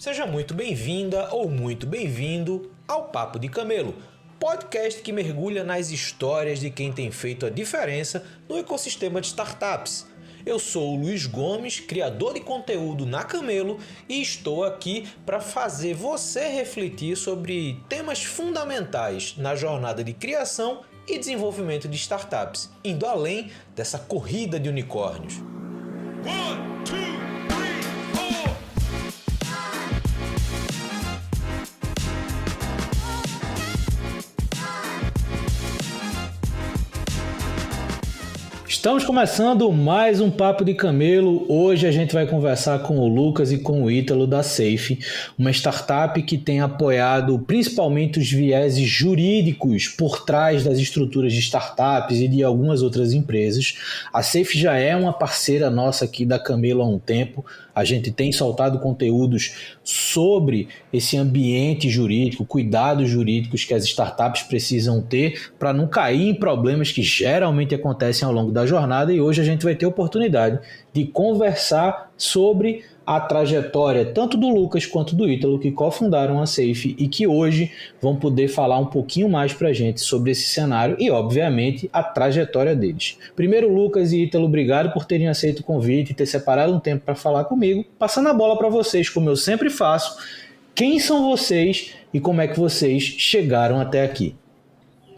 Seja muito bem-vinda ou muito bem-vindo ao Papo de Camelo, podcast que mergulha nas histórias de quem tem feito a diferença no ecossistema de startups. Eu sou o Luiz Gomes, criador de conteúdo na Camelo, e estou aqui para fazer você refletir sobre temas fundamentais na jornada de criação e desenvolvimento de startups, indo além dessa corrida de unicórnios. Estamos começando mais um Papo de Camelo. Hoje a gente vai conversar com o Lucas e com o Ítalo da Safe, uma startup que tem apoiado principalmente os vieses jurídicos por trás das estruturas de startups e de algumas outras empresas. A Safe já é uma parceira nossa aqui da Camelo há um tempo. A gente tem soltado conteúdos sobre esse ambiente jurídico, cuidados jurídicos que as startups precisam ter para não cair em problemas que geralmente acontecem ao longo da jornada, e hoje a gente vai ter a oportunidade de conversar sobre a trajetória tanto do Lucas quanto do Ítalo, que cofundaram a Safe e que hoje vão poder falar um pouquinho mais para a gente sobre esse cenário e, obviamente, a trajetória deles. Primeiro, Lucas e Ítalo, obrigado por terem aceito o convite e ter separado um tempo para falar comigo. Passando a bola para vocês, como eu sempre faço, quem são vocês e como é que vocês chegaram até aqui?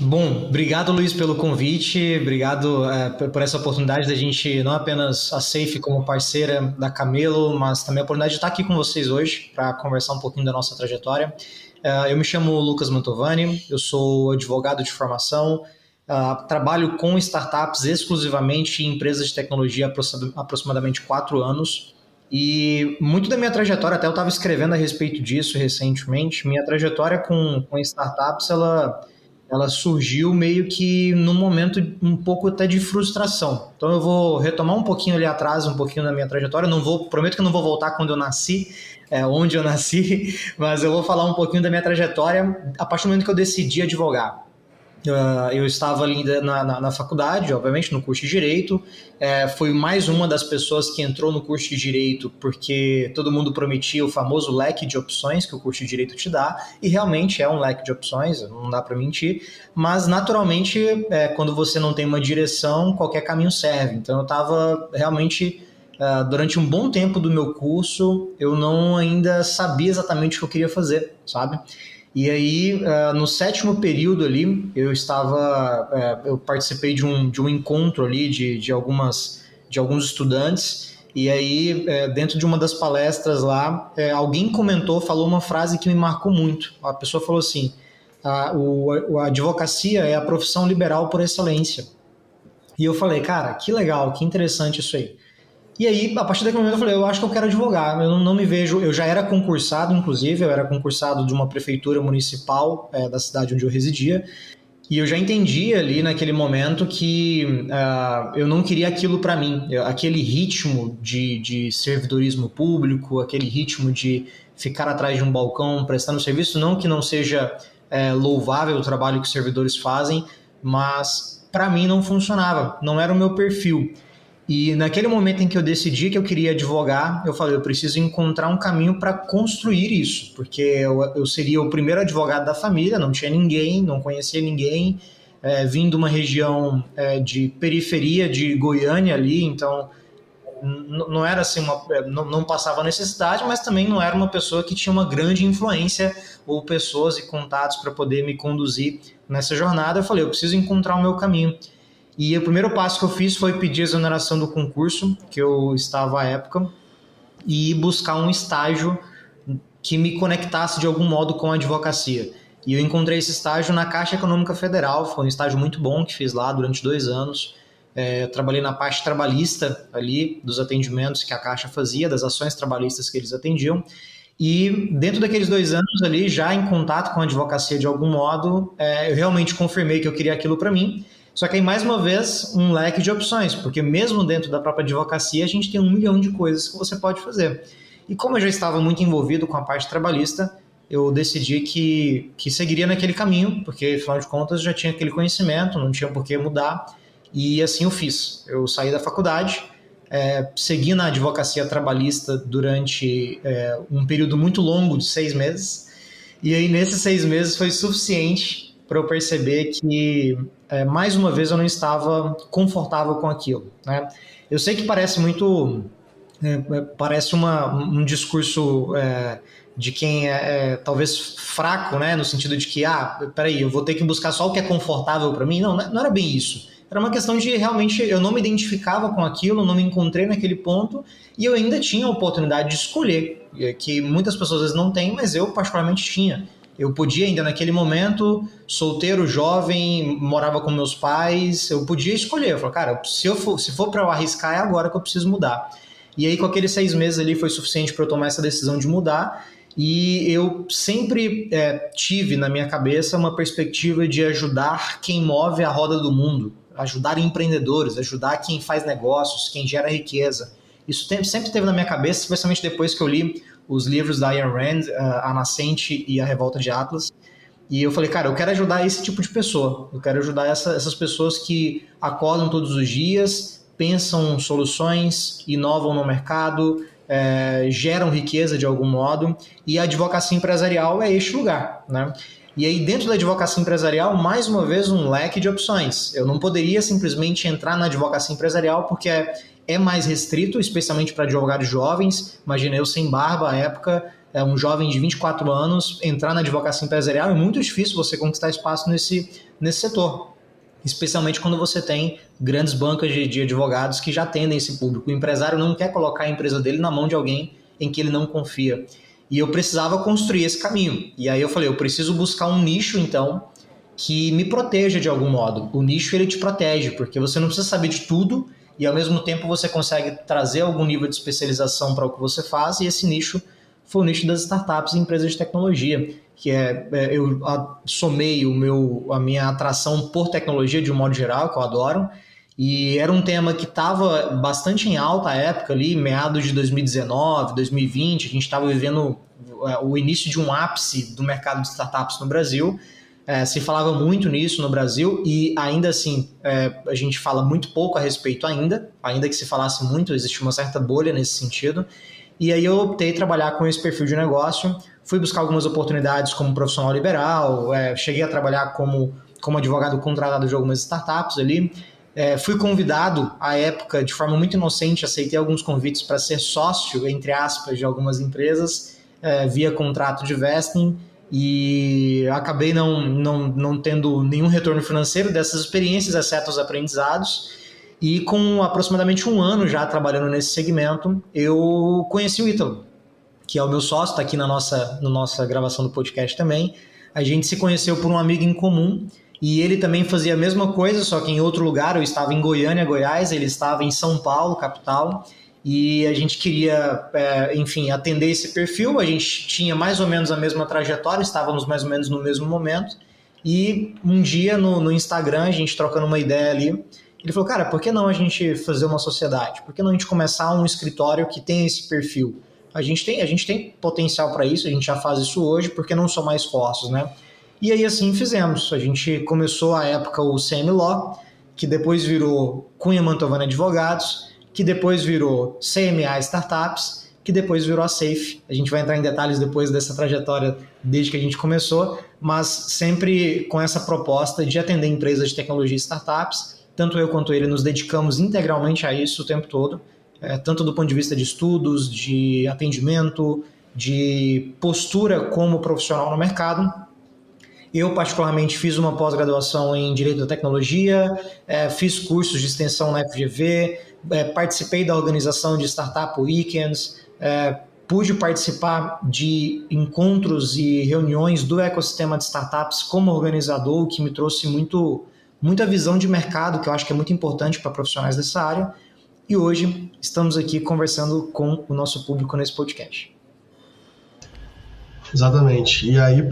Bom, obrigado, Luiz, pelo convite, obrigado por essa oportunidade da gente, não apenas a Safe como parceira da Camelo, mas também a oportunidade de estar aqui com vocês hoje para conversar um pouquinho da nossa trajetória. Eu me chamo Lucas Mantovani, eu sou advogado de formação, trabalho com startups exclusivamente em empresas de tecnologia há aproximadamente 4 anos, e muito da minha trajetória, até eu estava escrevendo a respeito disso recentemente, minha trajetória com startups, ela surgiu meio que num momento um pouco até de frustração. Então eu vou retomar um pouquinho ali atrás, um pouquinho da minha trajetória. Prometo que eu não vou voltar quando eu nasci, onde eu nasci, mas eu vou falar um pouquinho da minha trajetória a partir do momento que eu decidi advogar. Eu estava ali na faculdade, obviamente, no curso de Direito. Fui mais uma das pessoas que entrou no curso de Direito porque todo mundo prometia o famoso leque de opções que o curso de Direito te dá, e realmente é um leque de opções, não dá para mentir, mas naturalmente, quando você não tem uma direção, qualquer caminho serve. Então eu estava realmente... durante um bom tempo do meu curso, eu não ainda sabia exatamente o que eu queria fazer, sabe? E aí, no 7º período ali, eu participei de um encontro ali de alguns estudantes, e aí, dentro de uma das palestras lá, alguém falou uma frase que me marcou muito. A pessoa falou assim: a advocacia é a profissão liberal por excelência. E eu falei, cara, que legal, que interessante isso aí. E aí, a partir daquele momento eu falei, eu acho que eu quero advogar, eu não me vejo, eu já era concursado, inclusive, eu era concursado de uma prefeitura municipal da cidade onde eu residia, e eu já entendia ali naquele momento que eu não queria aquilo para mim, aquele ritmo de servidorismo público, aquele ritmo de ficar atrás de um balcão prestando serviço, não que não seja louvável o trabalho que os servidores fazem, mas para mim não funcionava, não era o meu perfil. E naquele momento em que eu decidi que eu queria advogar, eu falei, eu preciso encontrar um caminho para construir isso, porque eu seria o primeiro advogado da família, não tinha ninguém, não conhecia ninguém, vim de uma região de periferia de Goiânia ali, então não era assim, não passava necessidade, mas também não era uma pessoa que tinha uma grande influência ou pessoas e contatos para poder me conduzir nessa jornada. Eu falei, eu preciso encontrar o meu caminho. E o primeiro passo que eu fiz foi pedir a exoneração do concurso, que eu estava à época, e buscar um estágio que me conectasse de algum modo com a advocacia. E eu encontrei esse estágio na Caixa Econômica Federal, foi um estágio muito bom que fiz lá durante 2 anos. Eu trabalhei na parte trabalhista ali, dos atendimentos que a Caixa fazia, das ações trabalhistas que eles atendiam. E dentro daqueles 2 anos ali, já em contato com a advocacia de algum modo, eu realmente confirmei que eu queria aquilo para mim. Só que aí, mais uma vez, um leque de opções, porque mesmo dentro da própria advocacia, a gente tem 1 milhão de coisas que você pode fazer. E como eu já estava muito envolvido com a parte trabalhista, eu decidi que seguiria naquele caminho, porque, afinal de contas, já tinha aquele conhecimento, não tinha por que mudar, e assim eu fiz. Eu saí da faculdade, segui na advocacia trabalhista durante um período muito longo de 6 meses, e aí nesses 6 meses foi suficiente para eu perceber que, mais uma vez, eu não estava confortável com aquilo, né? Eu sei que parece muito... parece um discurso de quem é talvez fraco, né? No sentido de que, peraí, eu vou ter que buscar só o que é confortável para mim. Não era bem isso. Era uma questão de realmente eu não me identificava com aquilo, não me encontrei naquele ponto e eu ainda tinha a oportunidade de escolher, que muitas pessoas às vezes não têm, mas eu particularmente tinha. Eu podia ainda naquele momento, solteiro, jovem, morava com meus pais, eu podia escolher. Eu falei, cara, se for para eu arriscar, é agora que eu preciso mudar. E aí com aqueles 6 meses ali foi suficiente para eu tomar essa decisão de mudar. E eu sempre tive na minha cabeça uma perspectiva de ajudar quem move a roda do mundo, ajudar empreendedores, ajudar quem faz negócios, quem gera riqueza. Isso sempre teve na minha cabeça, especialmente depois que eu li os livros da Ayn Rand, A Nascente e A Revolta de Atlas. E eu falei, cara, eu quero ajudar esse tipo de pessoa. Eu quero ajudar essas pessoas que acordam todos os dias, pensam soluções, inovam no mercado, geram riqueza de algum modo. E a advocacia empresarial é este lugar, né? E aí, dentro da advocacia empresarial, mais uma vez, um leque de opções. Eu não poderia simplesmente entrar na advocacia empresarial porque é mais restrito, especialmente para advogados jovens. Imagina eu sem barba à época, um jovem de 24 anos, entrar na advocacia empresarial é muito difícil você conquistar espaço nesse setor. Especialmente quando você tem grandes bancas de advogados que já atendem esse público. O empresário não quer colocar a empresa dele na mão de alguém em que ele não confia. E eu precisava construir esse caminho. E aí eu falei, eu preciso buscar um nicho, então, que me proteja de algum modo. O nicho, ele te protege, porque você não precisa saber de tudo e, ao mesmo tempo, você consegue trazer algum nível de especialização para o que você faz. E esse nicho foi o nicho das startups e empresas de tecnologia, que eu somei a minha atração por tecnologia de um modo geral, que eu adoro. E era um tema que estava bastante em alta à época ali, meados de 2019, 2020, a gente estava vivendo o início de um ápice do mercado de startups no Brasil. Se falava muito nisso no Brasil e ainda assim a gente fala muito pouco a respeito ainda que se falasse muito, existe uma certa bolha nesse sentido. E aí eu optei trabalhar com esse perfil de negócio, fui buscar algumas oportunidades como profissional liberal, cheguei a trabalhar como advogado contratado de algumas startups ali. Fui convidado, à época, de forma muito inocente, aceitei alguns convites para ser sócio, entre aspas, de algumas empresas, via contrato de vesting, e acabei não tendo nenhum retorno financeiro dessas experiências, exceto os aprendizados. E com aproximadamente 1 ano já trabalhando nesse segmento, eu conheci o Ítalo, que é o meu sócio, está aqui na nossa gravação do podcast também. A gente se conheceu por um amigo em comum, e ele também fazia a mesma coisa, só que em outro lugar. Eu estava em Goiânia, Goiás, ele estava em São Paulo, capital, e a gente queria, atender esse perfil. A gente tinha mais ou menos a mesma trajetória, estávamos mais ou menos no mesmo momento, e um dia no Instagram, a gente trocando uma ideia ali, ele falou, cara, por que não a gente fazer uma sociedade? Por que não a gente começar um escritório que tem esse perfil? A gente tem potencial para isso, a gente já faz isso hoje, por que não somar esforços, né? E aí assim fizemos. A gente começou à época o CM Law, que depois virou Cunha Mantovani Advogados, que depois virou CMA Startups, que depois virou a Safe. A gente vai entrar em detalhes depois dessa trajetória desde que a gente começou, mas sempre com essa proposta de atender empresas de tecnologia e startups. Tanto eu quanto ele nos dedicamos integralmente a isso o tempo todo, tanto do ponto de vista de estudos, de atendimento, de postura como profissional no mercado. Eu, particularmente, fiz uma pós-graduação em Direito da Tecnologia, fiz cursos de extensão na FGV, participei da organização de Startup Weekends, pude participar de encontros e reuniões do ecossistema de startups como organizador, o que me trouxe muita visão de mercado, que eu acho que é muito importante para profissionais dessa área. E hoje estamos aqui conversando com o nosso público nesse podcast. Exatamente. E aí,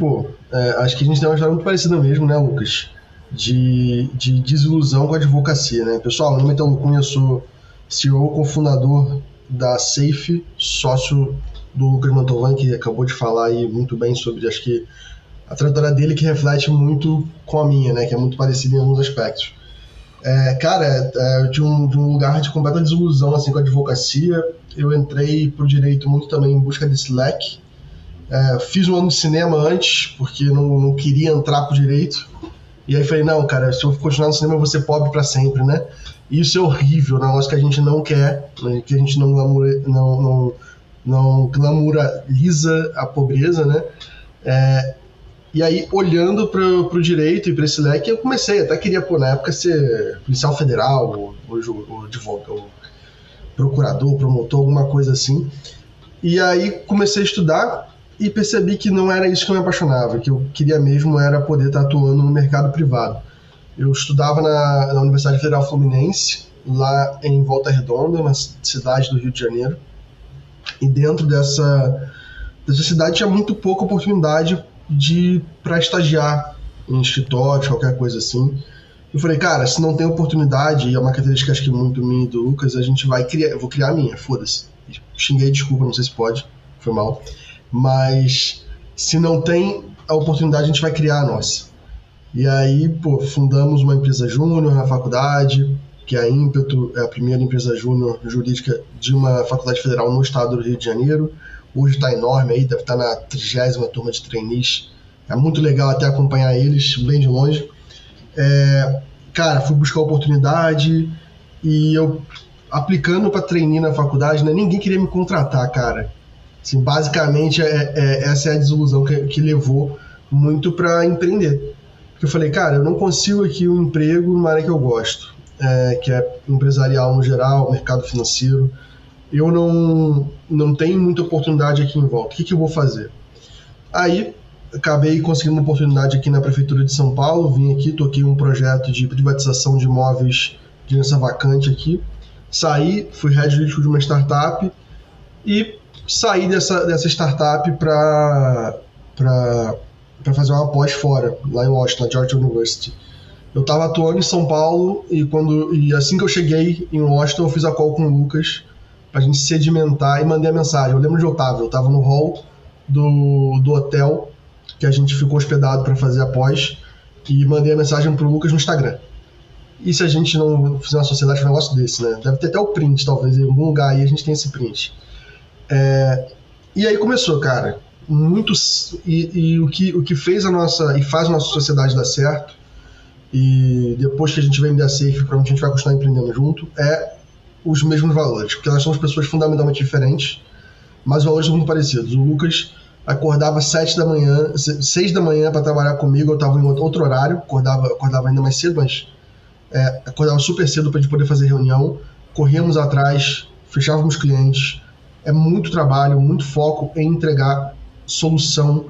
acho que a gente tem uma história muito parecida mesmo, né, Lucas? De desilusão com a advocacia, né? Pessoal, meu nome é Ítalo Cunha, eu sou CEO, cofundador da Safe, sócio do Lucas Mantovani, que acabou de falar aí muito bem sobre, acho que, a trajetória dele, que reflete muito com a minha, né? Que é muito parecida em alguns aspectos. Cara, de um lugar de completa desilusão assim, com a advocacia, eu entrei pro direito muito também em busca desse leque. Fiz um ano de cinema antes, porque não queria entrar pro direito. E aí falei, não, cara, se eu continuar no cinema eu vou ser pobre pra sempre, né? E isso é horrível, um negócio que a gente não quer, né? Que a gente não glamuraliza a pobreza, né? E aí, olhando pro direito e para esse leque, eu comecei, até queria, na época, ser policial federal, ou advogado, ou procurador, promotor, alguma coisa assim. E aí comecei a estudar e percebi que não era isso que eu me apaixonava, que eu queria mesmo era poder estar atuando no mercado privado. Eu estudava na Universidade Federal Fluminense, lá em Volta Redonda, uma cidade do Rio de Janeiro. E dentro dessa cidade tinha muito pouca oportunidade para estagiar em escritórios, qualquer coisa assim. Eu falei, cara, se não tem oportunidade, e é uma característica acho que muito minha e do Lucas, a gente vai criar, eu vou criar a minha, foda-se. Xinguei, desculpa, não sei se pode, foi mal. Mas se não tem a oportunidade, a gente vai criar a nossa. E aí, fundamos uma empresa júnior na faculdade, que é a Ímpeto, é a primeira empresa júnior jurídica de uma faculdade federal no estado do Rio de Janeiro. Hoje está enorme aí, deve estar na 30ª turma de trainees. É muito legal até acompanhar eles bem de longe. Cara, fui buscar oportunidade e eu, aplicando para trainee na faculdade, né, ninguém queria me contratar, cara. Assim, basicamente, essa é a desilusão que levou muito para empreender. Porque eu falei, cara, eu não consigo aqui um emprego numa área que eu gosto, que é empresarial no geral, mercado financeiro. Eu não tenho muita oportunidade aqui em volta. O que eu vou fazer? Aí, acabei conseguindo uma oportunidade aqui na Prefeitura de São Paulo. Vim aqui, toquei um projeto de privatização de imóveis de herança vacante aqui. Saí, fui head jurídico de uma startup e saí dessa startup para fazer uma pós fora, lá em Washington, na Georgia University. Eu estava atuando em São Paulo e assim que eu cheguei em Washington, eu fiz a call com o Lucas pra gente sedimentar e mandei a mensagem. Eu lembro onde eu estava no hall do hotel que a gente ficou hospedado para fazer a pós e mandei a mensagem pro Lucas no Instagram. E se a gente não fizer uma sociedade com um negócio desse, né? Deve ter até o print, talvez, em algum lugar aí a gente tem esse print. E aí começou, cara. E o que fez e faz a nossa sociedade dar certo, e depois que a gente vender a Safe, provavelmente a gente vai continuar empreendendo junto, os mesmos valores, porque nós somos pessoas fundamentalmente diferentes, mas os valores são muito parecidos. O Lucas acordava 6 da manhã para trabalhar comigo, eu estava em outro horário, acordava ainda mais cedo, mas acordava super cedo para a gente poder fazer reunião, corríamos atrás, fechávamos clientes. É muito trabalho, muito foco em entregar solução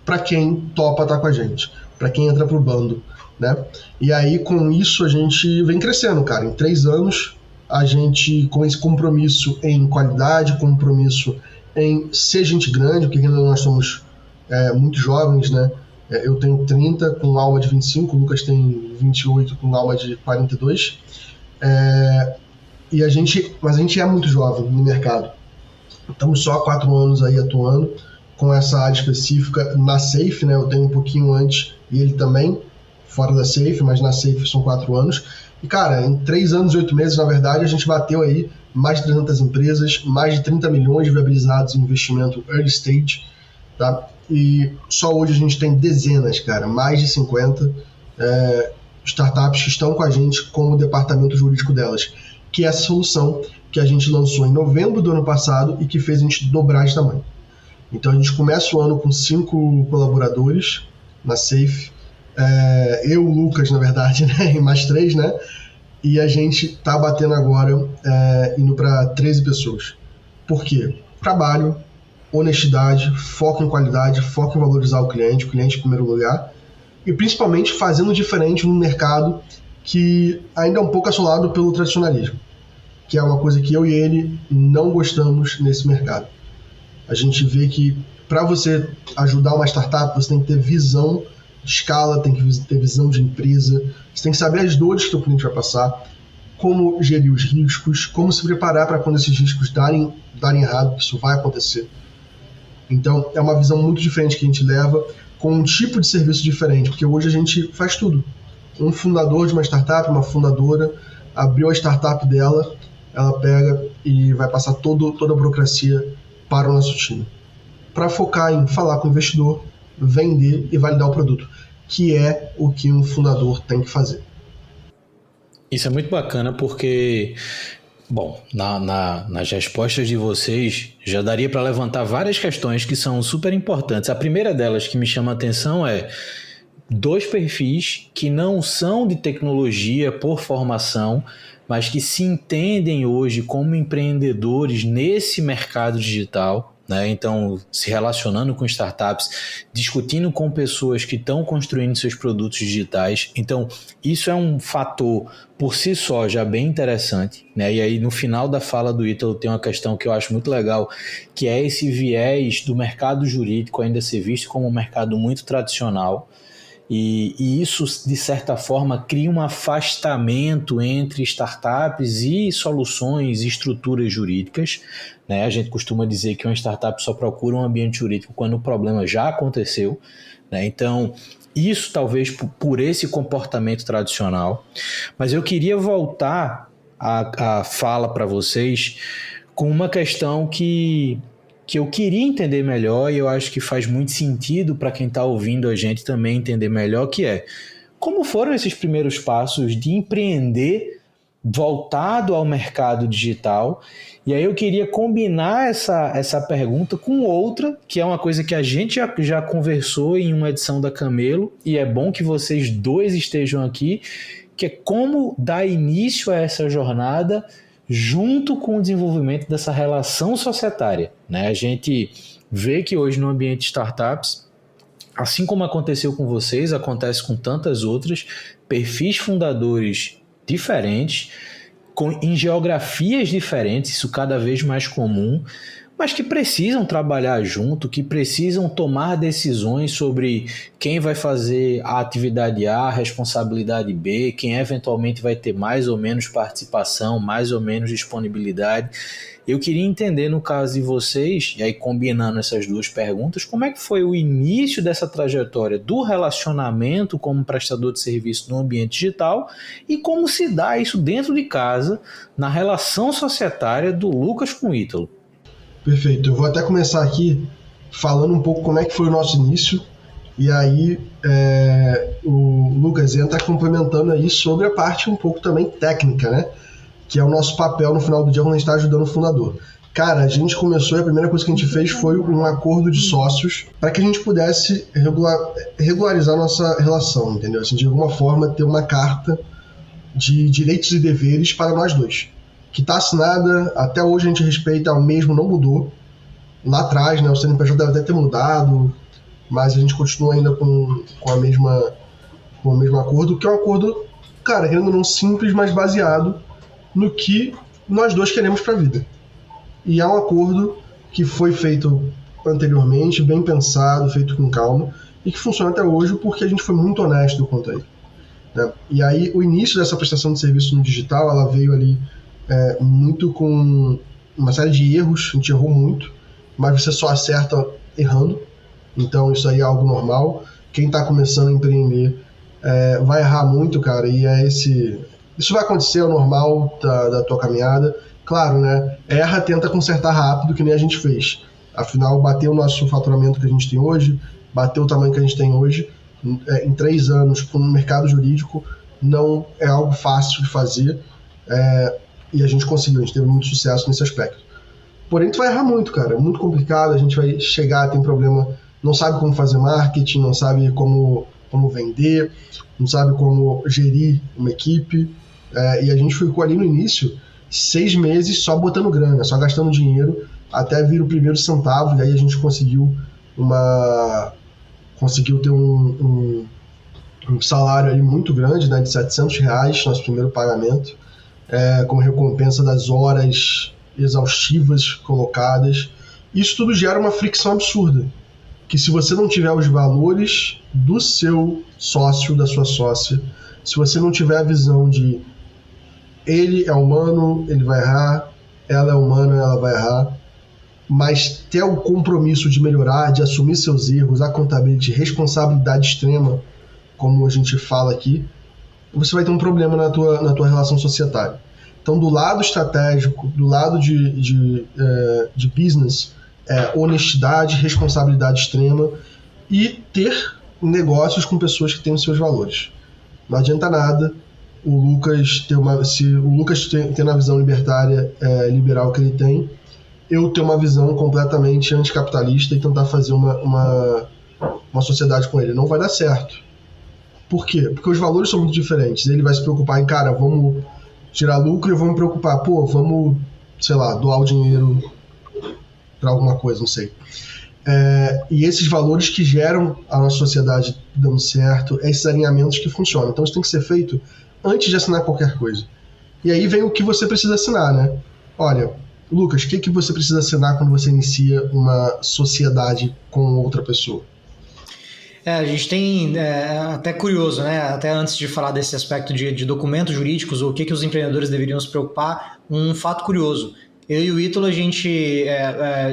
para quem topa estar com a gente, para quem entra pro bando, né? E aí, com isso, a gente vem crescendo, cara. Em 3 anos, a gente, com esse compromisso em qualidade, compromisso em ser gente grande, porque ainda nós somos muito jovens, né? Eu tenho 30 com alma de 25, o Lucas tem 28 com alma de 42. Mas a gente é muito jovem no mercado. Estamos só há 4 anos aí atuando com essa área específica na Safe, né? Eu tenho um pouquinho antes e ele também, fora da Safe, mas na Safe são 4 anos. E, cara, em 3 anos e 8 meses, na verdade, a gente bateu aí mais de 300 empresas, mais de 30 milhões viabilizados em investimento early stage, tá? E só hoje a gente tem dezenas, cara, mais de 50 startups que estão com a gente como departamento jurídico delas, que é essa solução que a gente lançou em novembro do ano passado e que fez a gente dobrar de tamanho. Então a gente começa o ano com 5 colaboradores na Safe, eu, o Lucas, na verdade, né, e mais 3, né? E a gente tá batendo agora, indo para 13 pessoas. Por quê? Trabalho, honestidade, foco em qualidade, foco em valorizar o cliente em primeiro lugar, e principalmente fazendo diferente num mercado que ainda é um pouco assolado pelo tradicionalismo, que é uma coisa que eu e ele não gostamos nesse mercado. A gente vê que para você ajudar uma startup, você tem que ter visão de escala, tem que ter visão de empresa, você tem que saber as dores que o cliente vai passar, como gerir os riscos, como se preparar para quando esses riscos darem errado, que isso vai acontecer. Então, é uma visão muito diferente que a gente leva, com um tipo de serviço diferente, porque hoje a gente faz tudo. um fundador de uma startup, uma fundadora, abriu a startup dela, ela pega e vai passar toda a burocracia para o nosso time, para focar em falar com o investidor, vender e validar o produto, que é o que um fundador tem que fazer. Isso é muito bacana porque, bom, nas respostas de vocês já daria para levantar várias questões que são super importantes. A primeira delas que me chama a atenção é 2 perfis que não são de tecnologia por formação, mas que se entendem hoje como empreendedores nesse mercado digital, né? Então, se relacionando com startups, discutindo com pessoas que estão construindo seus produtos digitais. Então, isso é um fator por si só já bem interessante, né? E aí, no final da fala do Ítalo, tem uma questão que eu acho muito legal, que é esse viés do mercado jurídico ainda ser visto como um mercado muito tradicional. E isso, de certa forma, cria um afastamento entre startups e soluções e estruturas jurídicas, né? A gente costuma dizer que uma startup só procura um ambiente jurídico quando o problema já aconteceu, né? Então, isso talvez por esse comportamento tradicional. Mas eu queria voltar a fala para vocês com uma questão que eu queria entender melhor, e eu acho que faz muito sentido para quem está ouvindo a gente também entender melhor, que é como foram esses primeiros passos de empreender voltado ao mercado digital. E aí eu queria combinar essa pergunta com outra, que é uma coisa que a gente já conversou em uma edição da Camelo, e é bom que vocês dois estejam aqui, que é como dar início a essa jornada junto com o desenvolvimento dessa relação societária, né? A gente vê que hoje no ambiente de startups, assim como aconteceu com vocês, acontece com tantas outras, perfis fundadores diferentes, em geografias diferentes, isso cada vez mais comum, mas que precisam trabalhar junto, que precisam tomar decisões sobre quem vai fazer a atividade A, a responsabilidade B, quem eventualmente vai ter mais ou menos participação, mais ou menos disponibilidade. Eu queria entender, no caso de vocês, e aí combinando essas duas perguntas, como é que foi o início dessa trajetória do relacionamento como prestador de serviço no ambiente digital e como se dá isso dentro de casa, na relação societária do Lucas com o Ítalo. Perfeito, eu vou até começar aqui falando um pouco como é que foi o nosso início, e aí o Lucas entra complementando aí sobre a parte um pouco também técnica, né? Que é o nosso papel no final do dia quando a gente está ajudando o fundador. Cara, a gente começou e a primeira coisa que a gente fez foi um acordo de sócios para que a gente pudesse regularizar a nossa relação, entendeu? Assim, de alguma forma ter uma carta de direitos e deveres para nós dois, que está assinada, até hoje a gente respeita, o mesmo não mudou. Lá atrás, né, o CNPJ deve até ter mudado, mas a gente continua ainda com o mesmo acordo, que é um acordo, cara, querendo ou não, simples, mas baseado no que nós dois queremos para a vida. E é um acordo que foi feito anteriormente, bem pensado, feito com calma, e que funciona até hoje porque a gente foi muito honesto quanto a ele, né? E aí, o início dessa prestação de serviço no digital, ela veio ali muito com uma série de erros, a gente errou muito, mas você só acerta errando, então isso aí é algo normal. Quem está começando a empreender vai errar muito, cara, e isso vai acontecer, é o normal da tua caminhada. Claro, né, erra, tenta consertar rápido, que nem a gente fez, afinal bateu o nosso faturamento que a gente tem hoje, bateu o tamanho que a gente tem hoje, em 3 anos com o mercado jurídico não é algo fácil de fazer, e a gente conseguiu, a gente teve muito sucesso nesse aspecto. Porém, tu vai errar muito, cara, é muito complicado, a gente vai chegar, tem problema, não sabe como fazer marketing, não sabe como vender, não sabe como gerir uma equipe, e a gente ficou ali no início 6 meses só botando grana, só gastando dinheiro, até vir o primeiro centavo, e aí a gente conseguiu ter um salário ali muito grande, né, de R$700, nosso primeiro pagamento, como recompensa das horas exaustivas colocadas. Isso tudo gera uma fricção absurda, que se você não tiver os valores do seu sócio, da sua sócia, se você não tiver a visão de ele é humano, ele vai errar, ela é humana, ela vai errar, mas ter o compromisso de melhorar, de assumir seus erros, accountability, responsabilidade extrema, como a gente fala aqui, você vai ter um problema na tua relação societária. Então, do lado estratégico, do lado de business, honestidade, responsabilidade extrema e ter negócios com pessoas que têm os seus valores. Não adianta nada o Lucas ter uma visão libertária, liberal que ele tem, eu ter uma visão completamente anticapitalista e tentar fazer uma sociedade com ele. Não vai dar certo. Por quê? Porque os valores são muito diferentes. Ele vai se preocupar em, cara, vamos tirar lucro, e eu vou me preocupar, vamos, sei lá, doar o dinheiro para alguma coisa, não sei. E esses valores que geram a nossa sociedade dando certo, esses alinhamentos que funcionam. Então isso tem que ser feito antes de assinar qualquer coisa. E aí vem o que você precisa assinar, né? Olha, Lucas, o que você precisa assinar quando você inicia uma sociedade com outra pessoa? A gente tem, até curioso, né? Até antes de falar desse aspecto de documentos jurídicos, ou o que os empreendedores deveriam se preocupar, um fato curioso. Eu e o Ítalo, a gente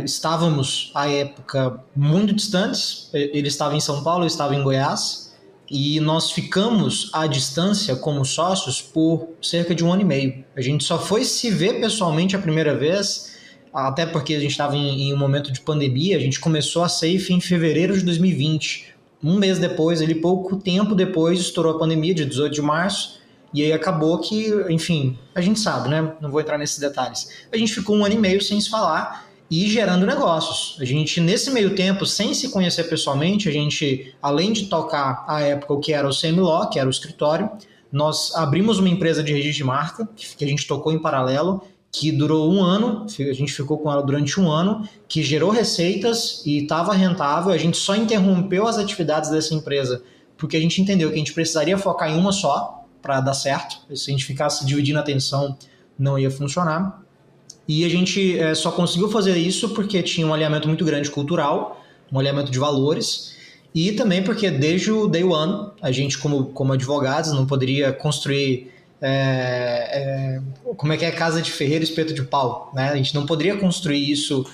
estávamos, à época, muito distantes. Ele estava em São Paulo, eu estava em Goiás, e nós ficamos à distância como sócios por cerca de 1 ano e meio. A gente só foi se ver pessoalmente a primeira vez, até porque a gente estava em um momento de pandemia. A gente começou a Safe em fevereiro de 2020. Um mês depois, pouco tempo depois, estourou a pandemia, dia 18 de março, e aí acabou que, enfim, a gente sabe, né? Não vou entrar nesses detalhes. A gente ficou 1 ano e meio sem se falar e gerando negócios. A gente, nesse meio tempo, sem se conhecer pessoalmente, a gente, além de tocar à época o que era o CMLaw, que era o escritório, nós abrimos uma empresa de registro de marca, que a gente tocou em paralelo, que durou 1 ano, a gente ficou com ela durante 1 ano, que gerou receitas e estava rentável. A gente só interrompeu as atividades dessa empresa porque a gente entendeu que a gente precisaria focar em uma só para dar certo. Se a gente ficasse dividindo a atenção, não ia funcionar. E a gente só conseguiu fazer isso porque tinha um alinhamento muito grande cultural, um alinhamento de valores, e também porque desde o day one, a gente como advogados não poderia construir como é que é casa de ferreiro, espeto de pau, né? A gente não poderia construir isso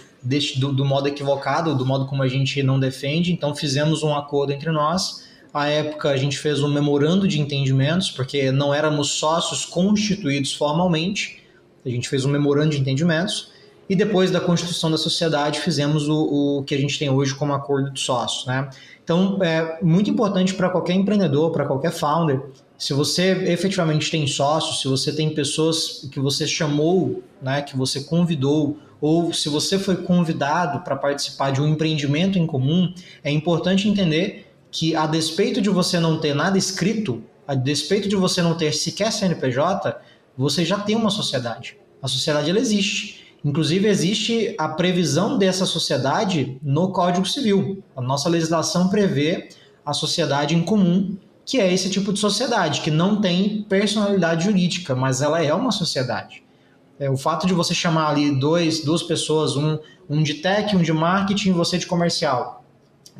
do modo equivocado, do modo como a gente não defende. Então fizemos um acordo entre nós. À época a gente fez um memorando de entendimentos, porque não éramos sócios constituídos formalmente. A gente fez um memorando de entendimentos e depois da constituição da sociedade fizemos o que a gente tem hoje como acordo de sócios, né? Então é muito importante para qualquer empreendedor, para qualquer founder. Se você efetivamente tem sócios, se você tem pessoas que você chamou, né, que você convidou, ou se você foi convidado para participar de um empreendimento em comum, é importante entender que, a despeito de você não ter nada escrito, a despeito de você não ter sequer CNPJ, você já tem uma sociedade. A sociedade ela existe. Inclusive, existe a previsão dessa sociedade no Código Civil. A nossa legislação prevê a sociedade em comum, que é esse tipo de sociedade, que não tem personalidade jurídica, mas ela é uma sociedade. O fato de você chamar ali duas pessoas, um de tech, um de marketing e você de comercial,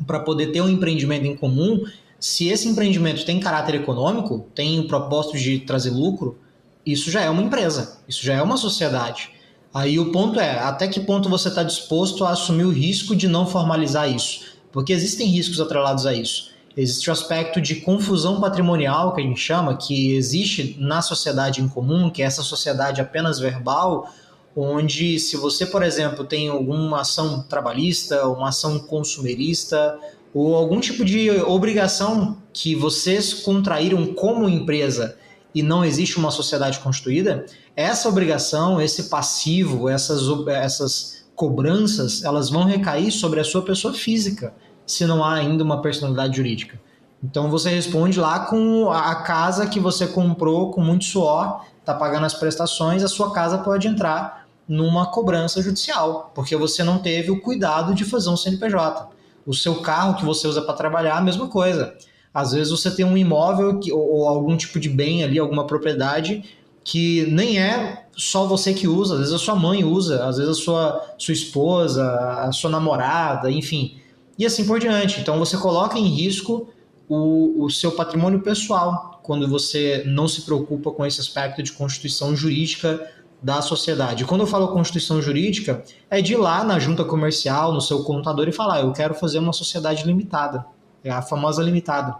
para poder ter um empreendimento em comum, se esse empreendimento tem caráter econômico, tem o propósito de trazer lucro, isso já é uma empresa, isso já é uma sociedade. Aí o ponto é, até que ponto você está disposto a assumir o risco de não formalizar isso? Porque existem riscos atrelados a isso. Existe o aspecto de confusão patrimonial, que a gente chama, que existe na sociedade em comum, que é essa sociedade apenas verbal, onde se você, por exemplo, tem alguma ação trabalhista, uma ação consumerista, ou algum tipo de obrigação que vocês contraíram como empresa e não existe uma sociedade constituída, essa obrigação, esse passivo, essas cobranças, elas vão recair sobre a sua pessoa física, se não há ainda uma personalidade jurídica. Então você responde lá com a casa que você comprou com muito suor, está pagando as prestações, a sua casa pode entrar numa cobrança judicial, porque você não teve o cuidado de fazer um CNPJ. O seu carro que você usa para trabalhar, a mesma coisa. Às vezes você tem um imóvel ou algum tipo de bem ali, alguma propriedade, que nem é só você que usa, às vezes a sua mãe usa, às vezes a sua esposa, a sua namorada, enfim, e assim por diante. Então você coloca em risco o seu patrimônio pessoal quando você não se preocupa com esse aspecto de constituição jurídica da sociedade. Quando eu falo constituição jurídica, é de ir lá na junta comercial, no seu contador e falar, eu quero fazer uma sociedade limitada, é a famosa limitada.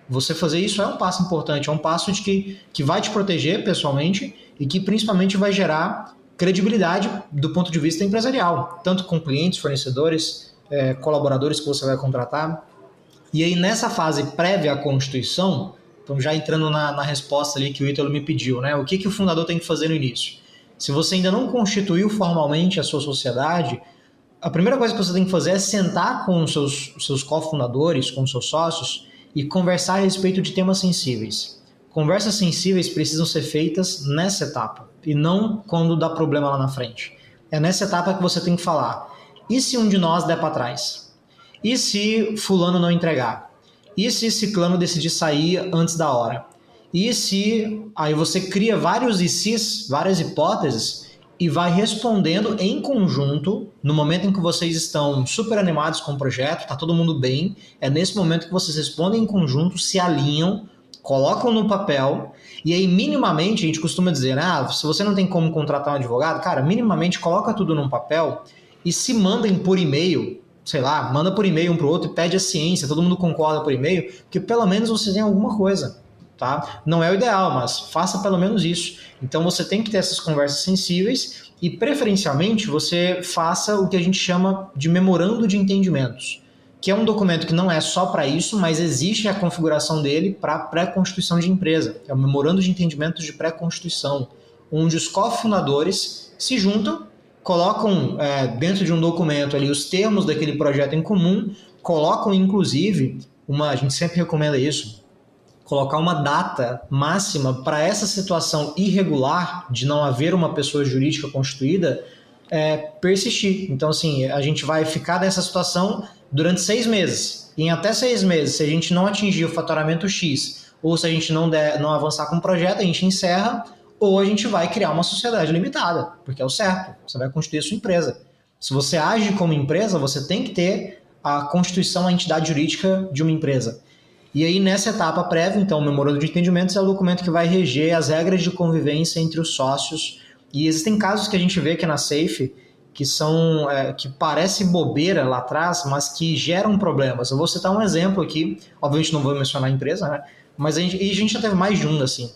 você fazer isso é um passo importante, é um passo que vai te proteger pessoalmente e que principalmente vai gerar credibilidade do ponto de vista empresarial, tanto com clientes, fornecedores, colaboradores que você vai contratar. E aí, nessa fase prévia à constituição, então já entrando na resposta ali que o Ítalo me pediu, né? O que o fundador tem que fazer no início? Se você ainda não constituiu formalmente a sua sociedade, a primeira coisa que você tem que fazer é sentar com os seus cofundadores, com os seus sócios, e conversar a respeito de temas sensíveis. Conversas sensíveis precisam ser feitas nessa etapa, e não quando dá problema lá na frente. É nessa etapa que você tem que falar: e se um de nós der para trás? E se fulano não entregar? E se ciclano decidir sair antes da hora? E se... Aí você cria vários ICs, várias hipóteses, e vai respondendo em conjunto, no momento em que vocês estão super animados com o projeto, tá todo mundo bem, é nesse momento que vocês respondem em conjunto, se alinham, colocam no papel, e aí minimamente a gente costuma dizer, se você não tem como contratar um advogado, cara, minimamente coloca tudo num papel e se mandem por e-mail, sei lá, manda por e-mail um pro outro e pede a ciência, todo mundo concorda por e-mail, que pelo menos você tem alguma coisa, tá? Não é o ideal, mas faça pelo menos isso. Então você tem que ter essas conversas sensíveis e preferencialmente você faça o que a gente chama de memorando de entendimentos, que é um documento que não é só para isso, mas existe a configuração dele para pré-constituição de empresa. É o memorando de entendimentos de pré-constituição, onde os cofundadores se juntam, colocam dentro de um documento ali os termos daquele projeto em comum, colocam inclusive, a gente sempre recomenda isso, colocar uma data máxima para essa situação irregular de não haver uma pessoa jurídica constituída persistir. Então, assim, a gente vai ficar nessa situação durante 6 meses. E em até 6 meses, se a gente não atingir o faturamento X, ou se a gente não avançar com o projeto, a gente encerra, ou a gente vai criar uma sociedade limitada, porque é o certo, você vai constituir a sua empresa. Se você age como empresa, você tem que ter a constituição, a entidade jurídica de uma empresa. E aí, nessa etapa prévia, então, o memorando de entendimentos é o documento que vai reger as regras de convivência entre os sócios. E existem casos que a gente vê aqui na SAFE que parece bobeira lá atrás, mas que geram problemas. Eu vou citar um exemplo aqui, obviamente não vou mencionar a empresa, né? Mas a gente já teve mais de um, assim,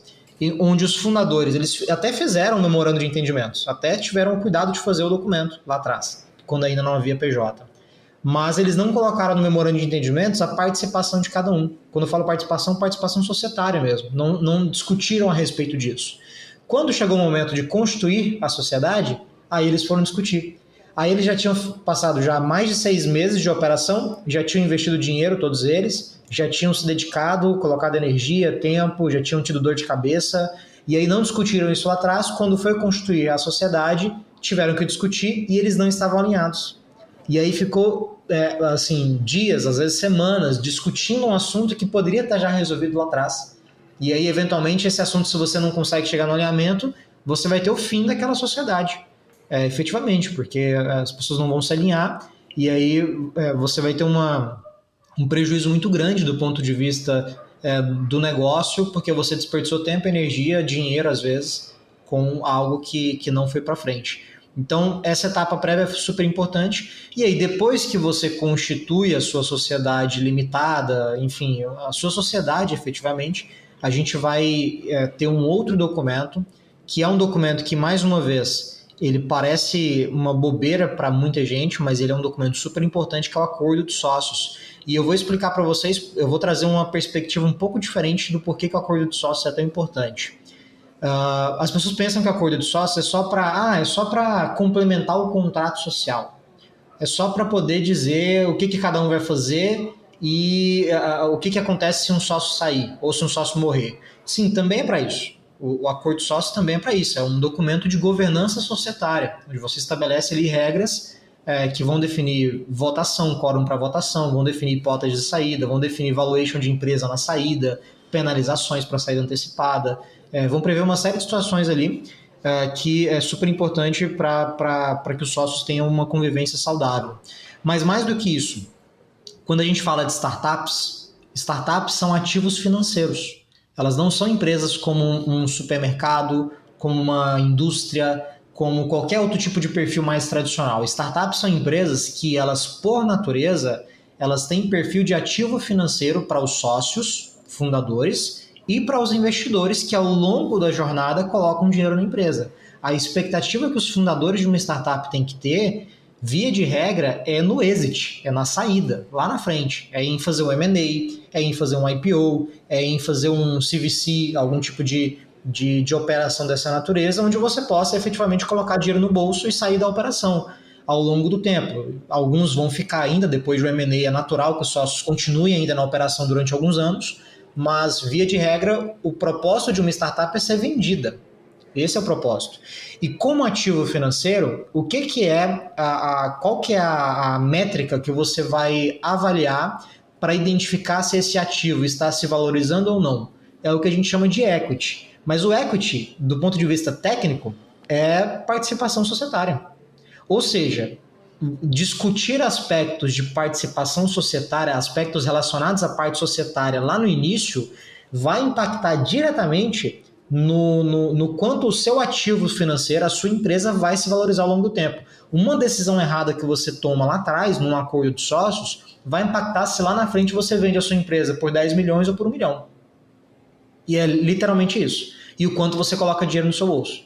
onde os fundadores, eles até fizeram um memorando de entendimentos, até tiveram o cuidado de fazer o documento lá atrás, quando ainda não havia PJ. Mas eles não colocaram no memorando de entendimentos a participação de cada um. Quando eu falo participação societária mesmo. Não discutiram a respeito disso. Quando chegou o momento de constituir a sociedade, aí eles foram discutir. Aí eles já tinham passado já mais de 6 meses de operação, já tinham investido dinheiro, todos eles, já tinham se dedicado, colocado energia, tempo, já tinham tido dor de cabeça, e aí não discutiram isso lá atrás. Quando foi constituir a sociedade, tiveram que discutir e eles não estavam alinhados. E aí ficou, dias, às vezes semanas, discutindo um assunto que poderia estar já resolvido lá atrás. E aí, eventualmente, esse assunto, se você não consegue chegar no alinhamento, você vai ter o fim daquela sociedade, efetivamente, porque as pessoas não vão se alinhar, e aí você vai ter um prejuízo muito grande do ponto de vista do negócio, porque você desperdiçou tempo, energia, dinheiro, às vezes, com algo que não foi para frente. Então, essa etapa prévia é super importante. E aí, depois que você constitui a sua sociedade limitada, enfim, a sua sociedade, efetivamente, a gente vai ter um outro documento, que é um documento que, mais uma vez, ele parece uma bobeira para muita gente, mas ele é um documento super importante, que é o Acordo de Sócios. E eu vou explicar para vocês, eu vou trazer uma perspectiva um pouco diferente do porquê que o Acordo de Sócios é tão importante. As pessoas pensam que o acordo de sócios é só para complementar o contrato social, é só para poder dizer o que cada um vai fazer e o que acontece se um sócio sair ou se um sócio morrer. Sim, também é para isso. O acordo de sócios também é para isso, é um documento de governança societária, onde você estabelece ali regras que vão definir votação, quórum para votação, vão definir hipóteses de saída, vão definir valuation de empresa na saída, penalizações para saída antecipada. Vão prever uma série de situações ali que é super importante para que os sócios tenham uma convivência saudável. Mas mais do que isso, quando a gente fala de startups são ativos financeiros. Elas não são empresas como um supermercado, como uma indústria, como qualquer outro tipo de perfil mais tradicional. Startups são empresas que elas, por natureza, elas têm perfil de ativo financeiro para os sócios fundadores e para os investidores que ao longo da jornada colocam dinheiro na empresa. A expectativa que os fundadores de uma startup têm que ter, via de regra, é no exit, é na saída, lá na frente. É em fazer um M&A, é em fazer um IPO, é em fazer um CVC, algum tipo de operação dessa natureza, onde você possa efetivamente colocar dinheiro no bolso e sair da operação ao longo do tempo. Alguns vão ficar ainda, depois do M&A é natural que os sócios continuem ainda na operação durante alguns anos, mas via de regra, o propósito de uma startup é ser vendida. Esse é o propósito. E como ativo financeiro, qual que é a métrica que você vai avaliar para identificar se esse ativo está se valorizando ou não? É o que a gente chama de equity. Mas o equity, do ponto de vista técnico, é participação societária. Ou seja, discutir aspectos de participação societária, aspectos relacionados à parte societária lá no início, vai impactar diretamente no quanto o seu ativo financeiro, a sua empresa, vai se valorizar ao longo do tempo. Uma decisão errada que você toma lá atrás, num acordo de sócios, vai impactar se lá na frente você vende a sua empresa por 10 milhões ou por 1 milhão. E é literalmente isso. E o quanto você coloca dinheiro no seu bolso.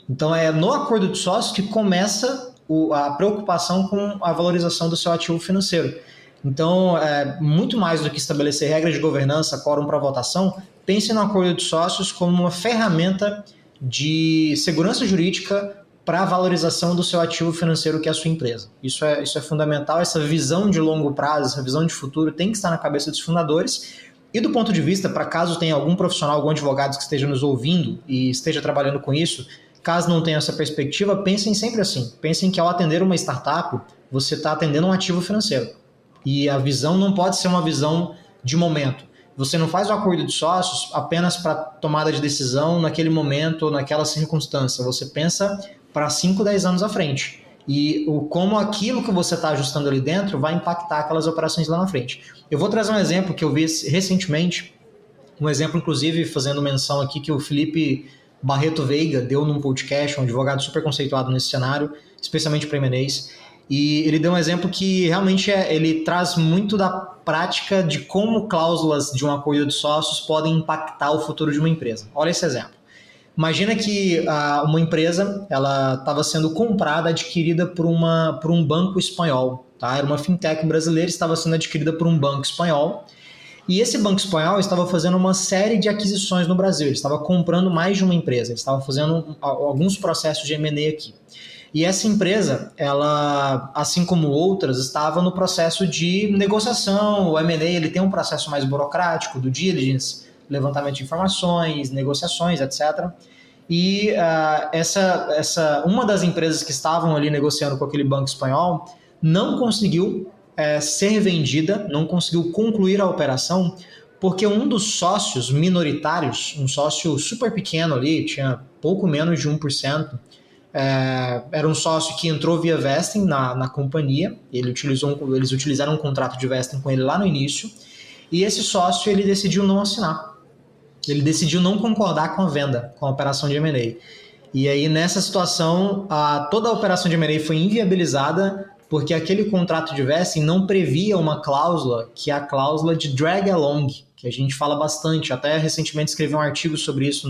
Então é no acordo de sócios que começa a preocupação com a valorização do seu ativo financeiro. Então, muito mais do que estabelecer regras de governança, quórum para votação, pense no acordo de sócios como uma ferramenta de segurança jurídica para a valorização do seu ativo financeiro, que é a sua empresa. Isso é fundamental, essa visão de longo prazo, essa visão de futuro tem que estar na cabeça dos fundadores. E do ponto de vista, para caso tenha algum profissional, algum advogado que esteja nos ouvindo e esteja trabalhando com isso, caso não tenha essa perspectiva, pensem sempre assim. Pensem que ao atender uma startup, você está atendendo um ativo financeiro. E a visão não pode ser uma visão de momento. Você não faz o acordo de sócios apenas para tomada de decisão naquele momento ou naquela circunstância. Você pensa para 5, 10 anos à frente. E como aquilo que você está ajustando ali dentro vai impactar aquelas operações lá na frente. Eu vou trazer um exemplo que eu vi recentemente, um exemplo inclusive fazendo menção aqui que o Felipe Barreto Veiga deu num podcast, um advogado super conceituado nesse cenário, especialmente para M&As, e ele deu um exemplo que realmente ele traz muito da prática de como cláusulas de um acordo de sócios podem impactar o futuro de uma empresa. Olha esse exemplo. Imagina que uma empresa estava sendo comprada, adquirida por um banco espanhol. Tá? Era uma fintech brasileira, estava sendo adquirida por um banco espanhol. E esse banco espanhol estava fazendo uma série de aquisições no Brasil. Ele estava comprando mais de uma empresa. Ele estava fazendo alguns processos de M&A aqui. E essa empresa, ela, assim como outras, estava no processo de negociação. O M&A ele tem um processo mais burocrático, do diligence, levantamento de informações, negociações, etc. E uma das empresas que estavam ali negociando com aquele banco espanhol não conseguiu ser vendida, não conseguiu concluir a operação, porque um dos sócios minoritários, um sócio super pequeno ali, tinha pouco menos de 1%, era um sócio que entrou via vesting na companhia, eles utilizaram um contrato de vesting com ele lá no início, e esse sócio ele decidiu não assinar. Ele decidiu não concordar com a venda, com a operação de M&A. E aí, nessa situação, toda a operação de M&A foi inviabilizada porque aquele contrato de vesting não previa uma cláusula, que é a cláusula de drag along, que a gente fala bastante. Até recentemente escrevi um artigo sobre isso